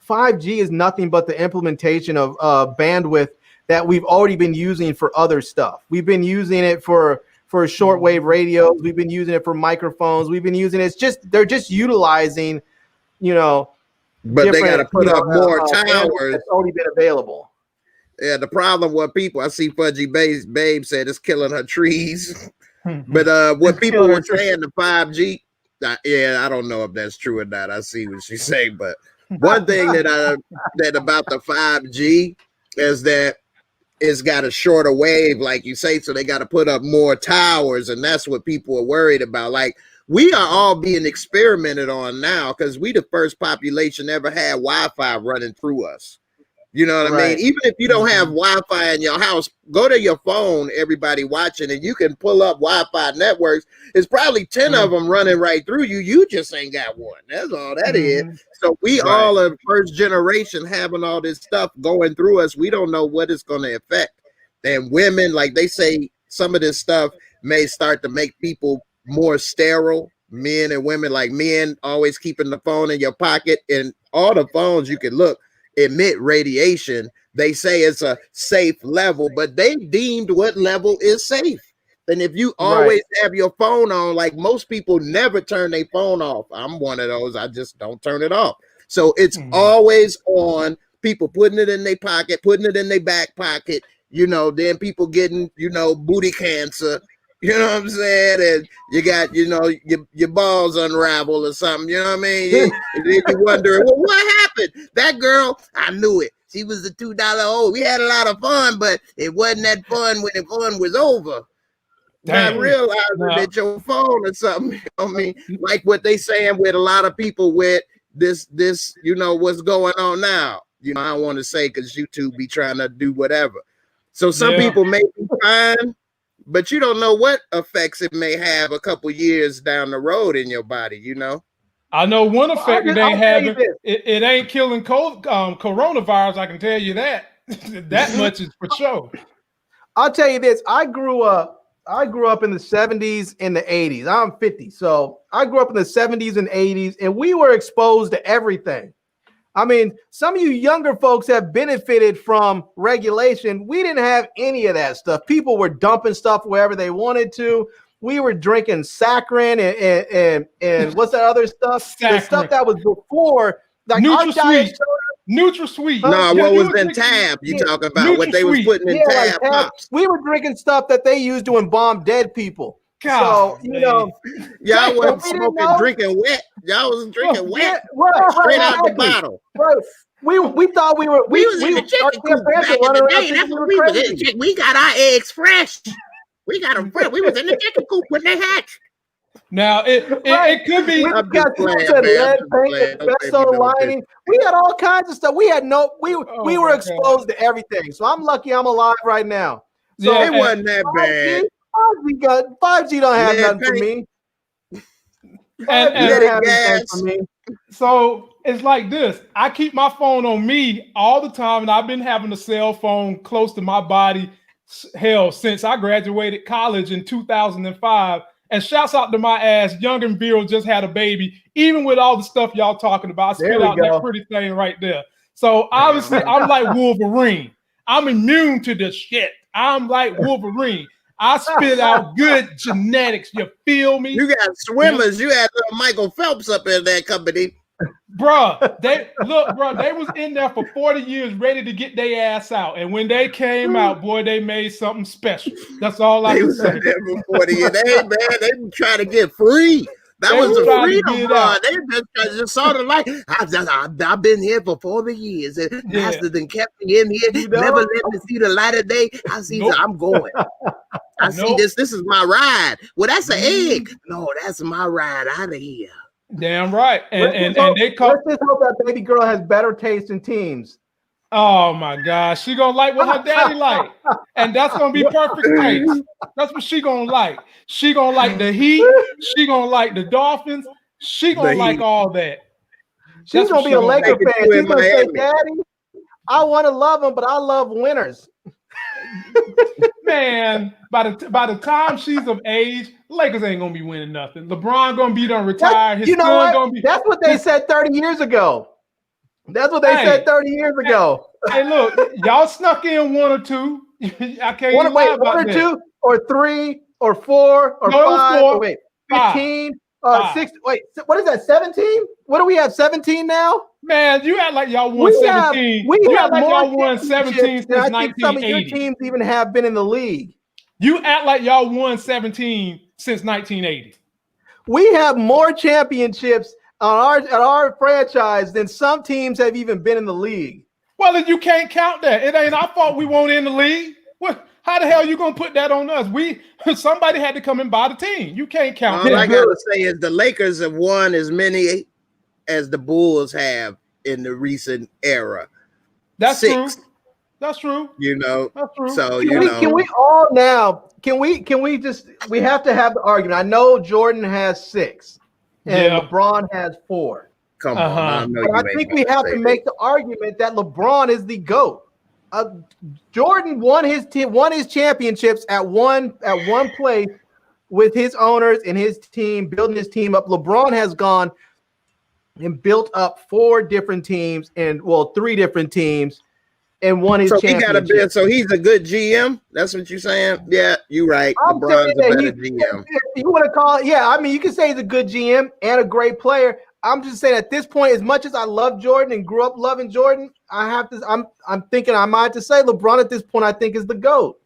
5G is nothing but the implementation of bandwidth that we've already been using for other stuff. We've been using it for shortwave radios. We've been using it for microphones. We've been using it. They're just utilizing, but they got to put up more towers. That's already been available. Yeah, the problem with people, I see Fudgy Babe said it's killing her trees. But what people were saying, the 5G, I don't know if that's true or not. I see what she's saying, but one thing that about the 5G is that it's got a shorter wave, like you say, so they got to put up more towers, and that's what people are worried about. Like, we are all being experimented on now because we the first population ever had Wi-Fi running through us. You know what I mean? Even if you don't have Wi-Fi in your house, go to your phone, everybody watching, and you can pull up Wi-Fi networks. It's probably 10 of them running right through you. You just ain't got one. That's all that is. So we all are first generation having all this stuff going through us. We don't know what it's going to affect. And women, like they say, some of this stuff may start to make people more sterile. Men and women, like men always keeping the phone in your pocket, and all the phones you can look emit radiation. They say it's a safe level, but they deemed what level is safe. And if you always have your phone on, like most people never turn their phone off. I'm one of those. I just don't turn it off. So it's always on. People putting it in their pocket, putting it in their back pocket, then people getting, booty cancer. You know what I'm saying? And you got, your balls unravel or something. You know what I mean? And then you wonder, well, what happened? That girl, I knew it. She was the $2 old. We had a lot of fun, but it wasn't that fun when the fun was over. Not realizing that your phone or something. I mean, like what they saying with a lot of people with this, what's going on now. I don't want to say because YouTube be trying to do whatever. So some people may be fine, but you don't know what effects it may have a couple years down the road in your body, I know one effect it ain't having. It ain't killing coronavirus. I can tell you that. That much is for sure. I'll tell you this. I grew up in the 70s and the 80s. I'm 50. So I grew up in the 70s and 80s, and we were exposed to everything. I mean, some of you younger folks have benefited from regulation. We didn't have any of that stuff. People were dumping stuff wherever they wanted to. We were drinking saccharin and what's that other stuff? The stuff that was before, like NutraSweet. NutraSweet. No, what was in Tab? You talking about what they was putting in Tab? We were drinking stuff that they used to embalm dead people. God, so y'all wasn't smoking, drinking wet. Y'all was drinking wet, straight out the bottle. Right. We thought we was in the chicken coop back in the day. That's what we was in. We got our eggs fresh. We got them fresh. We was in the chicken coop when they hatched. Now it could be. We had all kinds of stuff. We were exposed to everything. So I'm lucky I'm alive right now. So it wasn't that bad. 5G don't have nothing for me. So it's like this. I keep my phone on me all the time, and I've been having a cell phone close to my body, since I graduated college in 2005. And shouts out to my ass, Young and Viral just had a baby. Even with all the stuff y'all talking about, I spit out that pretty thing right there. So obviously, I'm like Wolverine. I'm immune to this shit. I'm like Wolverine. I spit out good genetics. You feel me? You got swimmers. You had Michael Phelps up in that company. Bruh, they was in there for 40 years ready to get their ass out. And when they came out, boy, they made something special. That's all I can say. There for 40 years. They were trying to get free. That was the freedom run. They just sort of like, I've been here for 40 years. And Master then kept me in here. Never let me see the light of day. I see I'm going. I see this. This is my ride. Well, that's an egg. No, that's my ride out of here. Damn right. And they call. Let's just hope that baby girl has better taste in teams. Oh my gosh, she gonna like what her daddy like, and that's gonna be perfect taste. That's what she gonna like. She gonna like the Heat. She gonna like the Dolphins. She gonna like all that. She's gonna be a Laker fan. you She's in gonna say, Miami. "Daddy, I want to love him, but I love winners." Man, by the time she's of age, Lakers ain't gonna be winning nothing. LeBron gonna be done retired. His You know son what? gonna be. That's what they said 30 years ago. That's what they said 30 years ago. Hey, look, y'all snuck in one or two. I can't even lie about one or that. two or three or four or No, it was five. four. Or wait, Five. 15, Five. 6. Wait, what is that? 17? What do we have? 17 now? Man, you act like y'all won 17. We you have act like more y'all won 17 championships since than I think some of your 1980. teams even have been in the league. You act like y'all won 17 since 1980. We have more championships on our franchise than some teams have even been in the league. Well, then you can't count that. It ain't our fault we won't in the league. What? How the hell are you gonna put that on us? Somebody had to come and buy the team. You can't count. All I gotta say is the Lakers have won as many as the Bulls have in the recent era. That's 6. true. That's true. You know, That's true. so Can we all now? Can we just? We have to have the argument. I know Jordan has 6, and LeBron has 4. Come on, I think we have to make the argument that LeBron is the GOAT. Jordan won his championships at one place with his owners and his team, building his team up. LeBron has gone and built up 4 different teams and 3 different teams and won his championship. So he's a good GM. That's what you're saying. Yeah, you're right. I'm LeBron's a saying better GM. You want to call it? Yeah, I mean, you can say he's a good GM and a great player. I'm just saying at this point, as much as I love Jordan and grew up loving Jordan, I'm thinking I might have to say LeBron at this point, I think is the GOAT.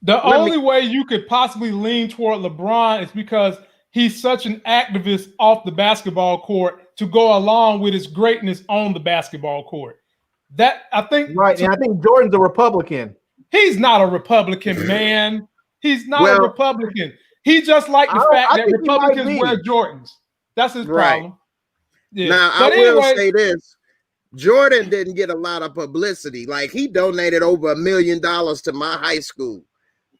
The only way you could possibly lean toward LeBron is because he's such an activist off the basketball court to go along with his greatness on the basketball court. That I think right, and I think Jordan's a Republican. He's not a Republican, man. He's not a Republican. He just like the fact that Republicans wear Jordans. That's his problem. Yeah. Now, but I will say this. Jordan didn't get a lot of publicity. Like, he donated over $1 million to my high school.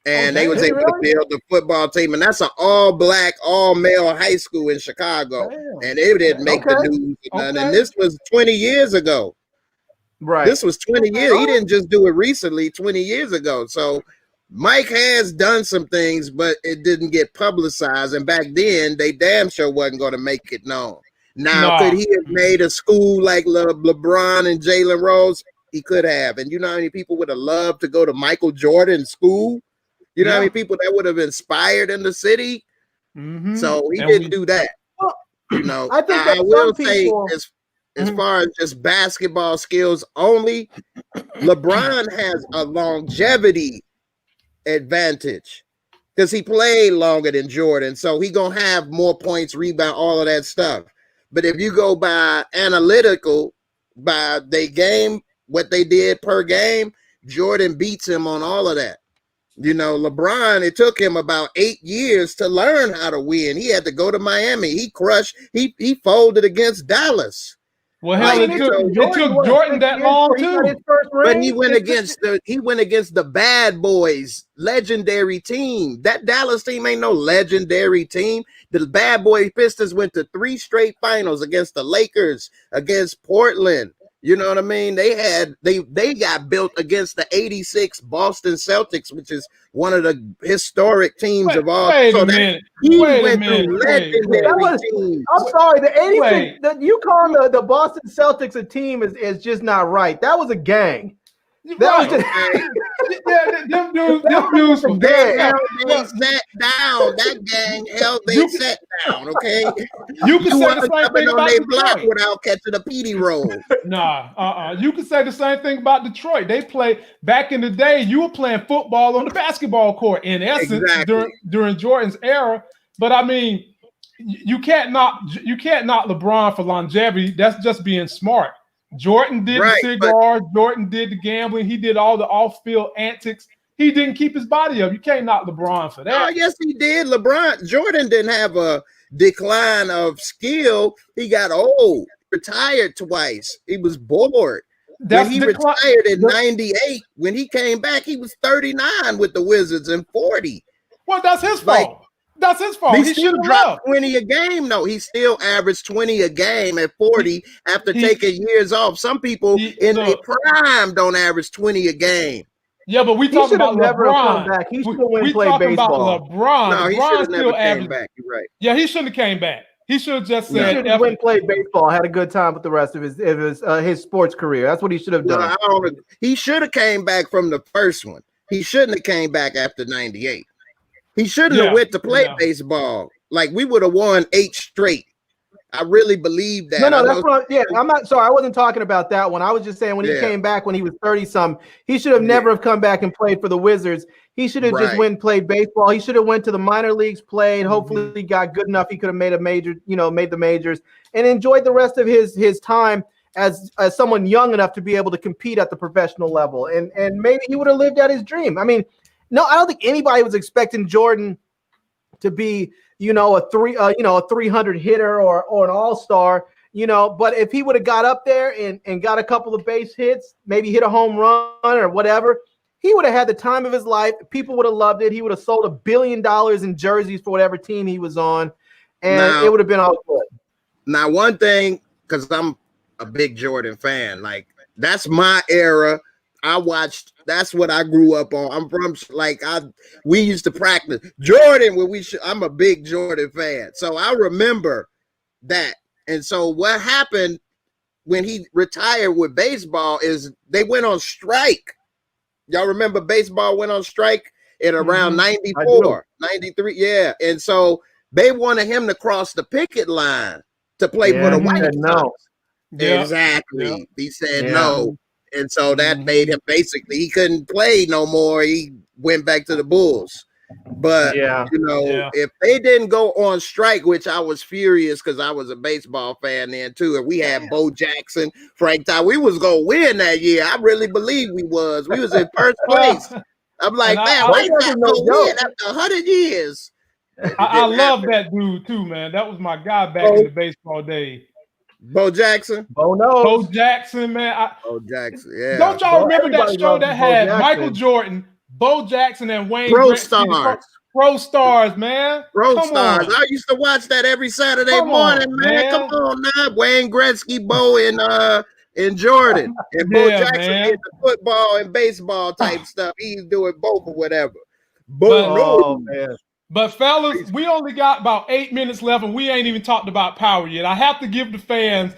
And they was able to build the football team. And that's an all-black, all-male high school in Chicago. And it didn't make the news. And this was 20 years ago. Right. This was 20 years. He didn't just do it recently, 20 years ago. So Mike has done some things, but it didn't get publicized. And back then, they damn sure wasn't going to make it known. Now, could he have made a school like LeBron and Jalen Rose? He could have. And you know how many people would have loved to go to Michael Jordan's school? You know how many people that would have inspired in the city? Mm-hmm. So he didn't do that. You know, I think I will say as far as just basketball skills only, LeBron has a longevity advantage because he played longer than Jordan. So he gonna have more points, rebound, all of that stuff. But if you go by analytical, by their game, what they did per game, Jordan beats him on all of that. You know, LeBron, it took him about 8 years to learn how to win. He had to go to Miami. He crushed. He folded against Dallas. Well, hell, it took Jordan that long too. But he went against the bad boys, legendary team. That Dallas team ain't no legendary team. The bad boy Pistons went to 3 straight finals against the Lakers, against Portland. You know what I mean? They got built against the 86 Boston Celtics, which is one of the historic teams of all. Wait a minute. I'm sorry, the 86. You calling the Boston Celtics a team is just not right. That was a gang. That was just them dudes from they sat down. That gang held they sat down. Okay, you can say the same thing about Detroit without catching a PD roll. Nah, you can say the same thing about Detroit. They play back in the day. You were playing football on the basketball court in essence during Jordan's era. But I mean, you can't knock LeBron for longevity. That's just being smart. Jordan did the cigar. Jordan did the gambling. He did all the off-field antics. He didn't keep his body up. You can't knock LeBron for that. Oh, yes, he did. Jordan didn't have a decline of skill. He got old, retired twice. He was bored. When he retired in 98, when he came back, he was 39 with the Wizards and 40. Well, that's his fault. That's his fault. He He still should have dropped left. 20 a game, though. He still averaged 20 a game at 40 after taking years off. Some people in their prime don't average 20 a game. Yeah, but we He talking should have about never have come LeBron. back. He should have went We play talking baseball. about LeBron. No, he LeBron should have never still came averaged. back. You're right. Yeah, he shouldn't have came back. He should have just He said, should have went and played baseball, had a good time with the rest of his sports career. That's what he should have No, done. he should have came back from the first one. He shouldn't have came back after 98. He shouldn't have went to play baseball. Like, we would have won 8 straight. I really believe that. No, that's what. I'm not sorry. I wasn't talking about that one. I was just saying when he came back when he was 30-something, he should have never have come back and played for the Wizards. He should have just went and played baseball. He should have went to the minor leagues, played. Hopefully, he got good enough. He could have made a major, made the majors and enjoyed the rest of his time as someone young enough to be able to compete at the professional level. And maybe he would have lived out his dream. I mean, no, I don't think anybody was expecting Jordan to be, a 300 hitter or an all-star, but if he would have got up there and got a couple of base hits, maybe hit a home run or whatever, he would have had the time of his life. People would have loved it. He would have sold $1 billion in jerseys for whatever team he was on, and it would have been all good. Now, one thing, because I'm a big Jordan fan, like, that's my era. I watched. That's what I grew up on. I'm from we used to practice Jordan when I'm a big Jordan fan, so I remember that. And so what happened when he retired with baseball is they went on strike. Y'all remember baseball went on strike at around 94, 93, yeah. And so they wanted him to cross the picket line to play for the White Sox. No. Exactly. Yeah. He said no. And so that made him basically, he couldn't play no more. He went back to the Bulls. But, if they didn't go on strike, which I was furious because I was a baseball fan then too. And we had Bo Jackson, Frank Ty. We was going to win that year. I really believe we was. We was in first place. I'm like, man, why not going to win after 100 years? I love that dude too, man. That was my guy back in the baseball days. Bo Jackson? Bo Jackson, man. Bo Jackson, yeah. Don't y'all remember that show that had Michael Jordan, Bo Jackson, and Wayne Pro Gretzky? Stars. Pro Stars, man. Pro Stars. I used to watch that every Saturday morning, man. Come on now. Wayne Gretzky, Bo, and Jordan. And Bo Jackson did the football and baseball type stuff. He's doing both or whatever. But fellas, we only got about 8 minutes left, and we ain't even talked about power yet. I have to give the fans,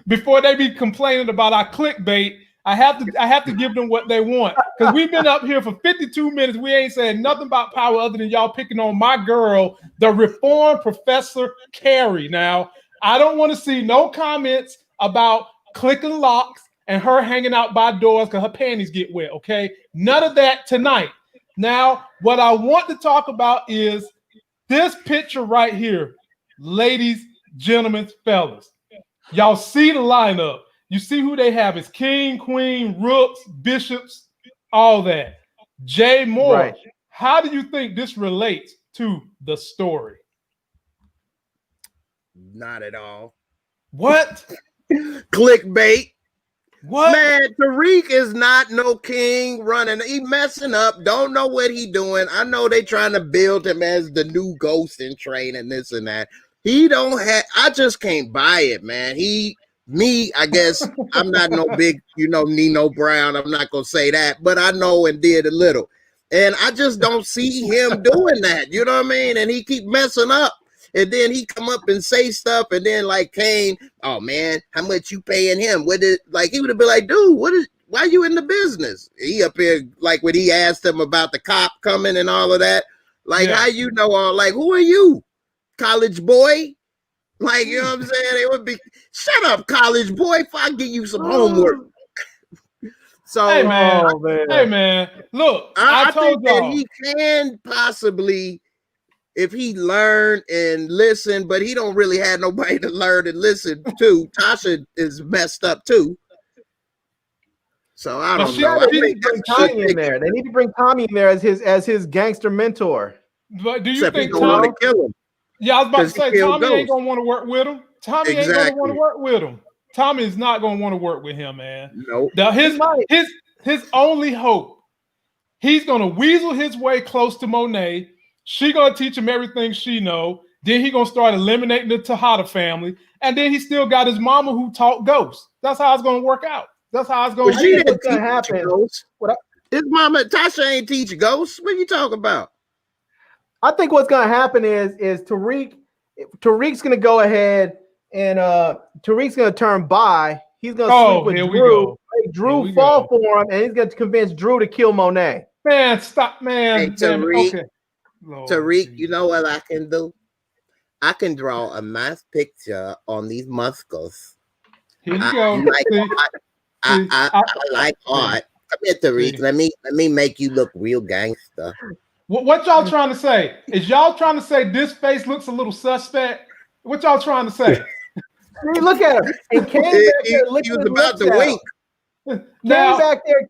before they be complaining about our clickbait, I have to give them what they want. Because we've been up here for 52 minutes. We ain't said nothing about power other than y'all picking on my girl, the reformed Professor Carrie. Now, I don't want to see no comments about clicking locks and her hanging out by doors because her panties get wet, okay? None of that tonight. Now, what I want to talk about is this picture right here. Ladies, gentlemen, fellas. Y'all see the lineup. You see who they have. It's king, queen, rooks, bishops, all that. Jay Moore, how do you think this relates to the story? Not at all. What? Clickbait. What? Man, Tariq is not no king running. He messing up. Don't know what he doing. I know they trying to build him as the new ghost in training, this and that. He don't have. I just can't buy it, man. I guess I'm not no big, Nino Brown. I'm not gonna say that, but I know and did a little, and I just don't see him doing that. You know what I mean? And he keep messing up. And then he come up and say stuff, and then like Kane, oh man, how much you paying him? He would have been like, dude, why you in the business? He up here like when he asked him about the cop coming and all of that. Like, how you know all? Like, who are you, college boy? Like, you know what I'm saying? It would be, shut up, college boy, if I give you some homework. So, hey man, look, I told think y'all that he can possibly. If he learned and listened, but he don't really have nobody to learn and listen to. Tasha is messed up too. So I don't know. They need to bring Tommy in there. They need to bring Tommy in there as his gangster mentor. But do you think Tommy want to kill him? Yeah, I was about to say Tommy ain't gonna want to work with him. Tommy ain't gonna want to work with him. Tommy is not gonna want to work with him, man. No. Now his only hope, he's gonna weasel his way close to Monet. She gonna teach him everything she know. Then he gonna start eliminating the Tejada family, and then he still got his mama who taught ghosts. That's how it's gonna work out. That's how it's gonna Well, be. she didn't What's gonna teach happen? ghosts. What His mama Tasha ain't teach ghosts. What are you talking about? I think what's gonna happen is Tariq's gonna go ahead and Tariq's gonna turn bi. He's gonna sleep with Drew. Make Drew fall for him, and he's gonna convince Drew to kill Monet. Man, stop, man. Hey, Tariq, Okay. Lord, Tariq, you know what I can do? I can draw a nice picture on these muscles. Here you go. I like art. Come here, Tariq. Let me make you look real gangster. What y'all trying to say? Is y'all trying to say this face looks a little suspect? What y'all trying to say? See, look at him. And came back there licking his lips out.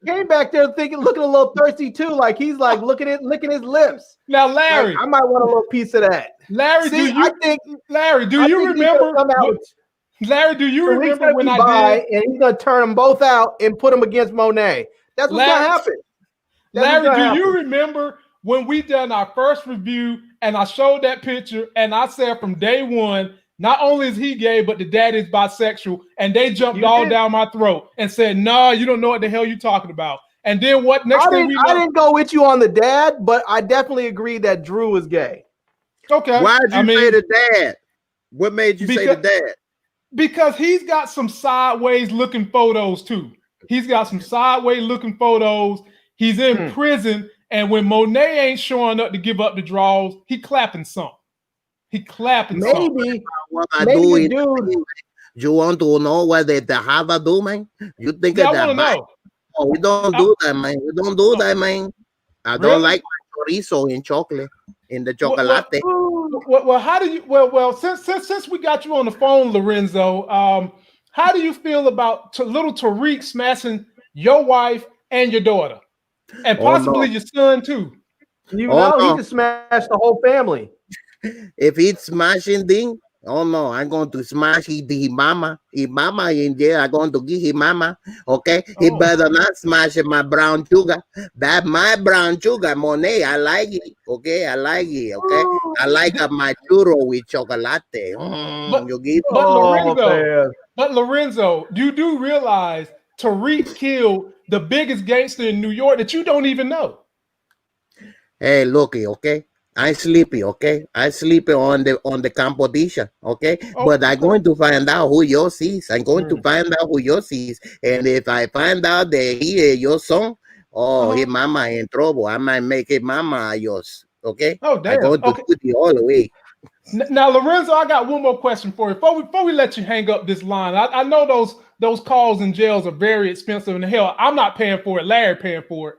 Came back there thinking, looking a little thirsty too, like he's like licking his lips. Now, Larry, like, I might want a little piece of that. Larry, See, Larry, do you remember? Larry, do you remember when I did? And he's gonna turn them both out and put them against Monet. That's what's gonna happen. Larry, do you remember when we done our first review and I showed that picture and I said from day one, not only is he gay, but the dad is bisexual, and they jumped down my throat and said, "No, you don't know what the hell you're talking about." And then what? Next thing we know, I didn't go with you on the dad, but I definitely agree that Drew was gay. Okay. Why did you say the dad? What made you say the dad? Because he's got some sideways looking photos too. He's got some sideways looking photos. He's in prison, and when Monet ain't showing up to give up the draws, he clapping something. He clapping something. What I do is, you want to know what they have to do, man? You think that? I know. Oh, we don't do that, man. We don't do that, man. I don't like chorizo in chocolate, in the chocolate. Well, how do you? Well, since we got you on the phone, Lorenzo, how do you feel about little Tariq smashing your wife and your daughter, and possibly your son too? You know, he just smashed the whole family. If he's smashing thing, oh no, I'm going to smash his mama. His mama in there, I'm going to give his mama. Okay, he better not smash my brown sugar. That my brown sugar, Monet. I like it. Okay, I like it. Okay, I like my churro with chocolate. But Lorenzo, you do realize Tariq killed the biggest gangster in New York that you don't even know. Hey, looky, okay. I'm sleepy, okay? I'm sleeping on the competition, okay? But I'm going to find out who yours is. I'm going to find out who yours is. And if I find out that he is your son, his mama in trouble. I might make his mama yours, okay? Oh, damn. I'm going to put you all away. Now, Lorenzo, I got one more question for you. Before we let you hang up this line, I know those calls in jails are very expensive, and hell, I'm not paying for it. Larry paying for it.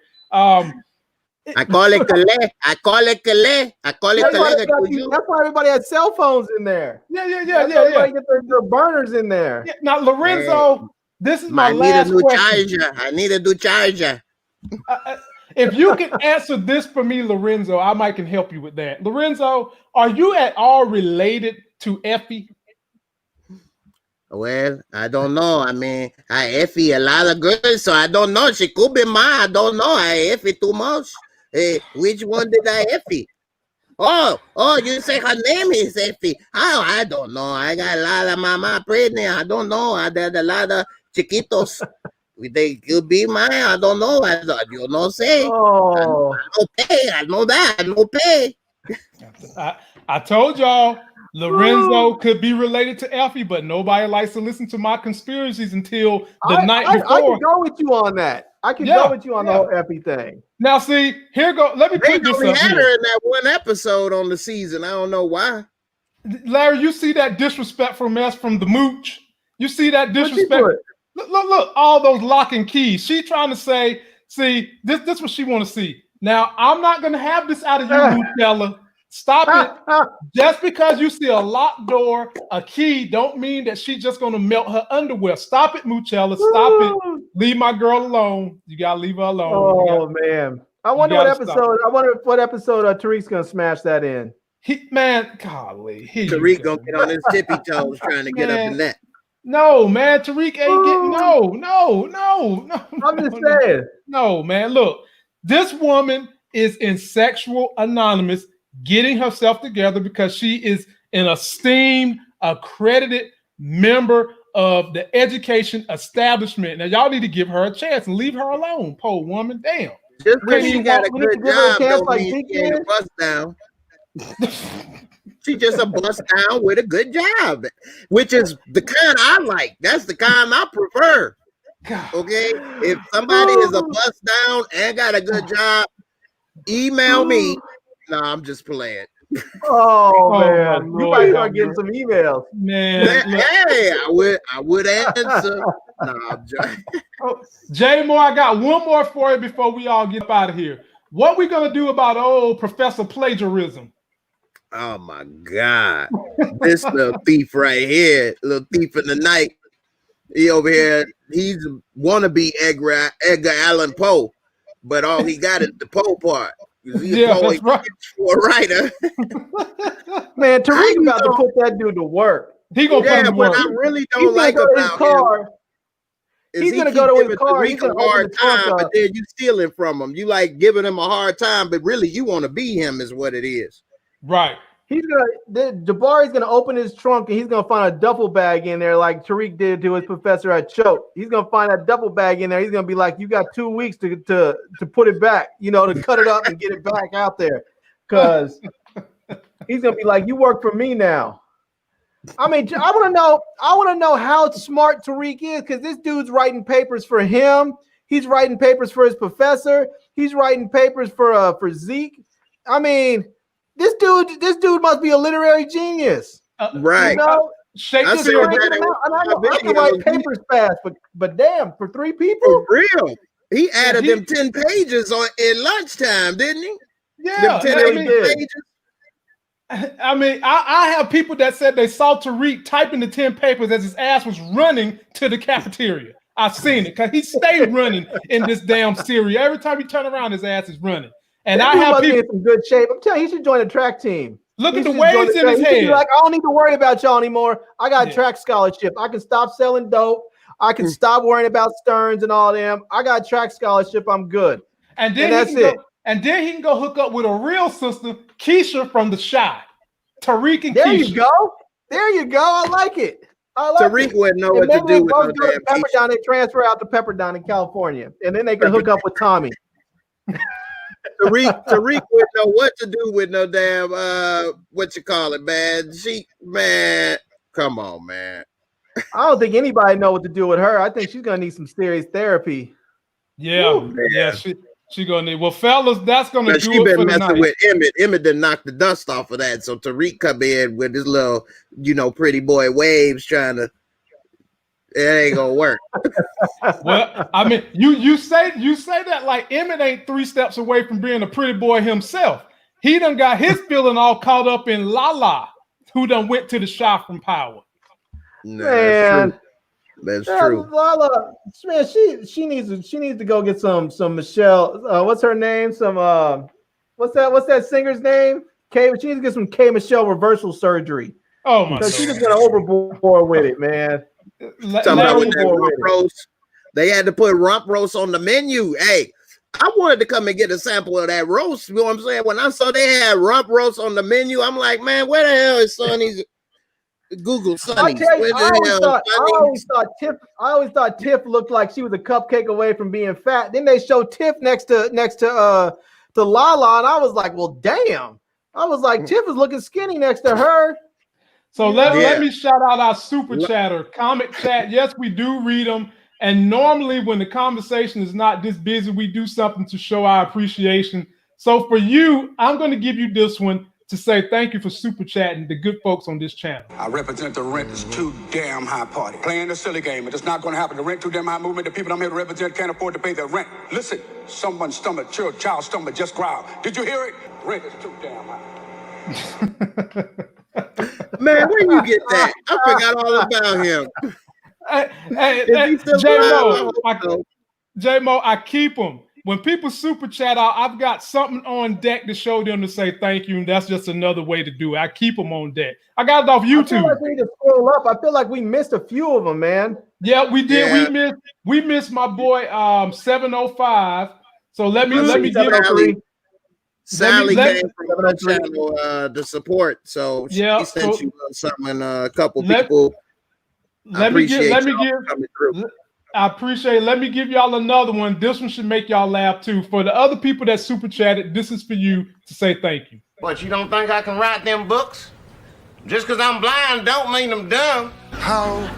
I call it Calais. I call it Calais. That's why everybody has cell phones in there. Yeah. Everybody get their burners in there. Yeah. Now, Lorenzo, this is my last question. I need a new charger. If you can answer this for me, Lorenzo, I might can help you with that. Lorenzo, are you at all related to Effie? Well, I don't know. I mean, I Effie a lot of girls, so I don't know. She could be mine. I don't know. I Effie too much. Hey, which one did I Effie? Oh, you say her name is Effie. Oh, I don't know. I got a lot of mama pregnant. I don't know. I got a lot of chiquitos. They could be mine. I don't know. You know, say. Oh, no pay. I know that. No pay. I told y'all Lorenzo could be related to Effie, but nobody likes to listen to my conspiracies until the night before. I can go with you on that. I can go with you on the whole Effie thing. Now, see, here go. Let me put this up here. Had her in that one episode on the season. I don't know why. Larry, you see that disrespectful mess from the mooch? You see that disrespect? Look, all those lock and keys. She trying to say, see, this what she want to see. Now, I'm not going to have this out of you, Nutella. Stop it. Just because you see a locked door, a key, don't mean that she's just going to melt her underwear. Stop it, Muchella. Stop it. Leave my girl alone. You got to leave her alone. Oh, man. I wonder what episode Tariq's going to smash that in. Golly. Tariq going to get on his tippy toes trying to get up in that. No, man. Tariq ain't getting, no. I'm just saying. No, man. Look, this woman is in Sexual Anonymous. getting herself together because she is an esteemed, accredited member of the education establishment. Now, y'all need to give her a chance and leave her alone, poor woman. Damn. Just because Really, she got a we need to good give her a job chance don't like mean Zeke she ain't a did? bust down. She just a bust down with a good job, which is the kind I like. That's the kind I prefer. God. Okay, if somebody is a bust down and got a good job, email me. No, I'm just playing. Oh man, my you Lord, might start getting some emails. Man, look. Hey, I would answer. No, I'm joking. Jay Moore, I got one more for you before we all get up out of here. What we gonna do about old Professor Plagiarism? Oh my God, this little thief right here, little thief in the night. He over here, he's wannabe Edgar Allan Poe, but all he got is the Poe part. He's a poet, that's right. for a writer. Man, Tariq about to put that dude to work. He gonna put him to what work. I really He's don't gonna like go to his about car. him is He's he gonna keep go to his giving car. He's Tariq gonna a open hard the trunk time, up. but then you stealing from him. You like giving him a hard time, but really you want to be him is what it is. Right. Jabari's gonna open his trunk and he's gonna find a duffel bag in there, like Tariq did to his professor at Choate. He's gonna find that duffel bag in there. He's gonna be like, "You got 2 weeks to put it back, to cut it up and get it back out there," because he's gonna be like, "You work for me now." I mean, I want to know how smart Tariq is, because this dude's writing papers for him. He's writing papers for his professor. He's writing papers for Zeke. I mean, this dude must be a literary genius. Right. Shakespeare. I can write papers fast, but damn, for 3 people, for real. He added them 10 pages in lunchtime, didn't he? Yeah, them 10 pages. I mean, I have people that said they saw Tariq typing the 10 papers as his ass was running to the cafeteria. I've seen it because he stayed running in this damn series. Every time he turn around, his ass is running. And I have people in some good shape. I'm telling you, he should join the track team. Look at the waves in his head. Like, I don't need to worry about y'all anymore. I got a track scholarship. I can stop selling dope. I can stop worrying about Stearns and all them. I got a track scholarship. I'm good. And that's it. And then he can go hook up with a real sister, Keisha from The Shy. Tariq and Keisha. There you go. I like it. Tariq wouldn't know what to do with no damn Pepperdine. They transfer out to Pepperdine in California, and then they can hook up with Tommy. Tariq wouldn't know what to do with no damn man. Come on, man. I don't think anybody know what to do with her. I think she's gonna need some serious therapy. Yeah, she gonna need. Well, fellas, that's gonna do she it been for messing tonight. with Emmett. Emmett done knocked the dust off of that. So Tariq come in with his little, pretty boy waves trying to. It ain't gonna work. Well, I mean, you say that like Emmett ain't 3 steps away from being a pretty boy himself. He done got his feeling all caught up in Lala, who done went to the shop from Power. Man. That's true. Lala, man, she needs to go get some Michelle. What's her name? What's that singer's name? She needs to get some K Michelle reversal surgery. Oh my God. Because she just got overboard with it, man. Talking about with that rump roast. They had to put rump roast on the menu. Hey, I wanted to come and get a sample of that roast. You know what I'm saying? When I saw they had rump roast on the menu, I'm like, man, where the hell is Sonny's? Google Sonny's. I always thought Tiff looked like she was a cupcake away from being fat. Then they showed Tiff next to Lala, and I was like, well, damn. I was like, Tiff is looking skinny next to her. So let me shout out our super chatter, Comic Chat. Yes, we do read them. And normally when the conversation is not this busy, we do something to show our appreciation. So for you, I'm going to give you this one to say thank you for super chatting the good folks on this channel. I represent the rent is too damn high party. Playing a silly game, it's not going to happen. The rent too damn high movement. The people I'm here to represent can't afford to pay their rent. Listen, someone's stomach, child stomach just growled. Did you hear it? Rent is too damn high. Man, where you get that? I forgot all about him. J-Mo, I keep them. When people super chat out, I've got something on deck to show them to say thank you, and that's just another way to do it. I keep them on deck. I got it off YouTube. I feel like we need to scroll up. I feel like we missed a few of them, man. Yeah, we did. Yeah. We missed my boy 705. So let me give Sally came from the channel to support, so she sent you something. A couple people. I appreciate. Let me give y'all another one. This one should make y'all laugh too. For the other people that super chatted, this is for you to say thank you. But you don't think I can write them books? Just because I'm blind don't mean I'm dumb. How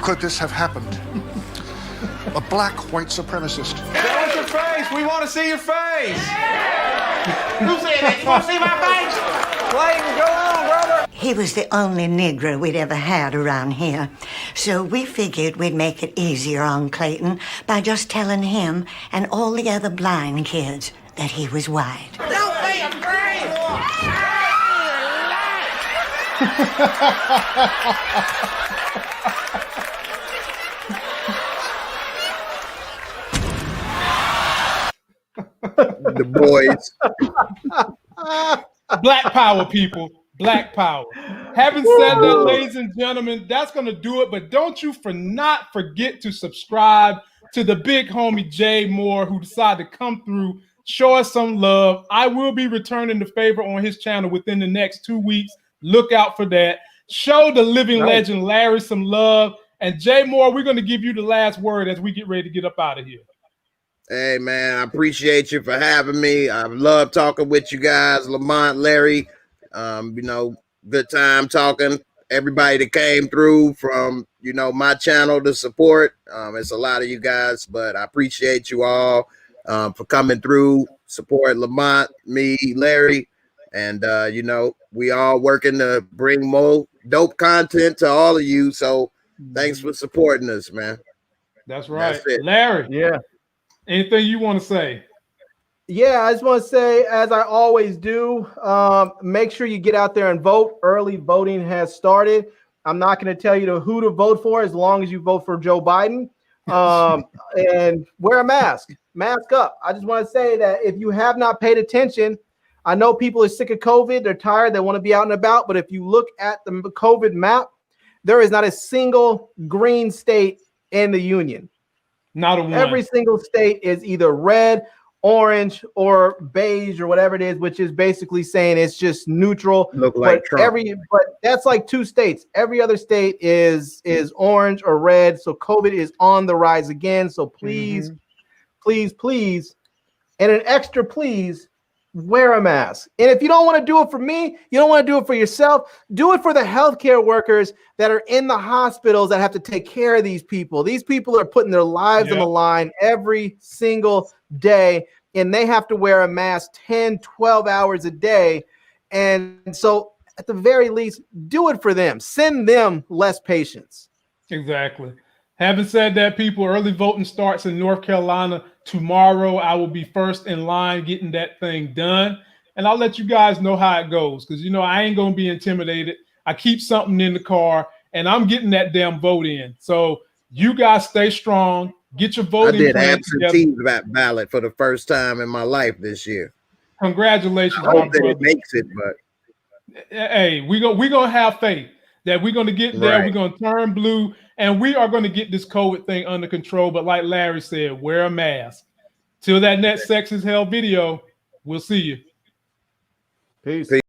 could this have happened? A black white supremacist. Show us your face. We want to see your face. Who said that? You want to see my face? Clayton, go on, brother. He was the only Negro we'd ever had around here. So we figured we'd make it easier on Clayton by just telling him and all the other blind kids that he was white. Don't be afraid. The boys. Black power, people. Black power. Having said that, ladies and gentlemen, that's going to do it. But don't you not forget to subscribe to the big homie Jay Moore, who decided to come through, show us some love. I will be returning the favor on his channel within the next 2 weeks. Look out for that. Show the living legend Larry some love. And Jay Moore, we're going to give you the last word as we get ready to get up out of here. Hey, man, I appreciate you for having me. I love talking with you guys, Lamont, Larry. Good time talking. Everybody that came through from, my channel to support. It's a lot of you guys, but I appreciate you all for coming through, support Lamont, me, Larry. And, we all working to bring more dope content to all of you. So thanks for supporting us, man. That's right. That's it. Larry. Yeah. Anything you want to say? Yeah, I just want to say, as I always do, make sure you get out there and vote. Early voting has started. I'm not going to tell you who to vote for as long as you vote for Joe Biden. And wear a mask. Mask up. I just want to say that if you have not paid attention, I know people are sick of COVID. They're tired. They want to be out and about. But if you look at the COVID map, there is not a single green state in the union. Not a one. Every single state is either red, orange, or beige, or whatever it is, which is basically saying it's just neutral. Look like Trump. But that's like 2 states. Every other state is orange or red. So COVID is on the rise again. So please, please, and an extra please, wear a mask. And if you don't want to do it for me, you don't want to do it for yourself, do it for the healthcare workers that are in the hospitals that have to take care of these people. These people are putting their lives on the line every single day, and they have to wear a mask 10, 12 hours a day. And so at the very least, do it for them. Send them less patients. Exactly. Having said that, people, early voting starts in North Carolina tomorrow. I will be first in line getting that thing done. And I'll let you guys know how it goes because, I ain't going to be intimidated. I keep something in the car, and I'm getting that damn vote in. So you guys stay strong. Get your voting. I did absentee ballot for the first time in my life this year. Congratulations. I hope that it makes it, but hey, we're gonna have faith that we're gonna get there. Right. We're gonna turn blue, and we are gonna get this COVID thing under control. But like Larry said, wear a mask. Till that next Sex is Hell video, we'll see you. Peace.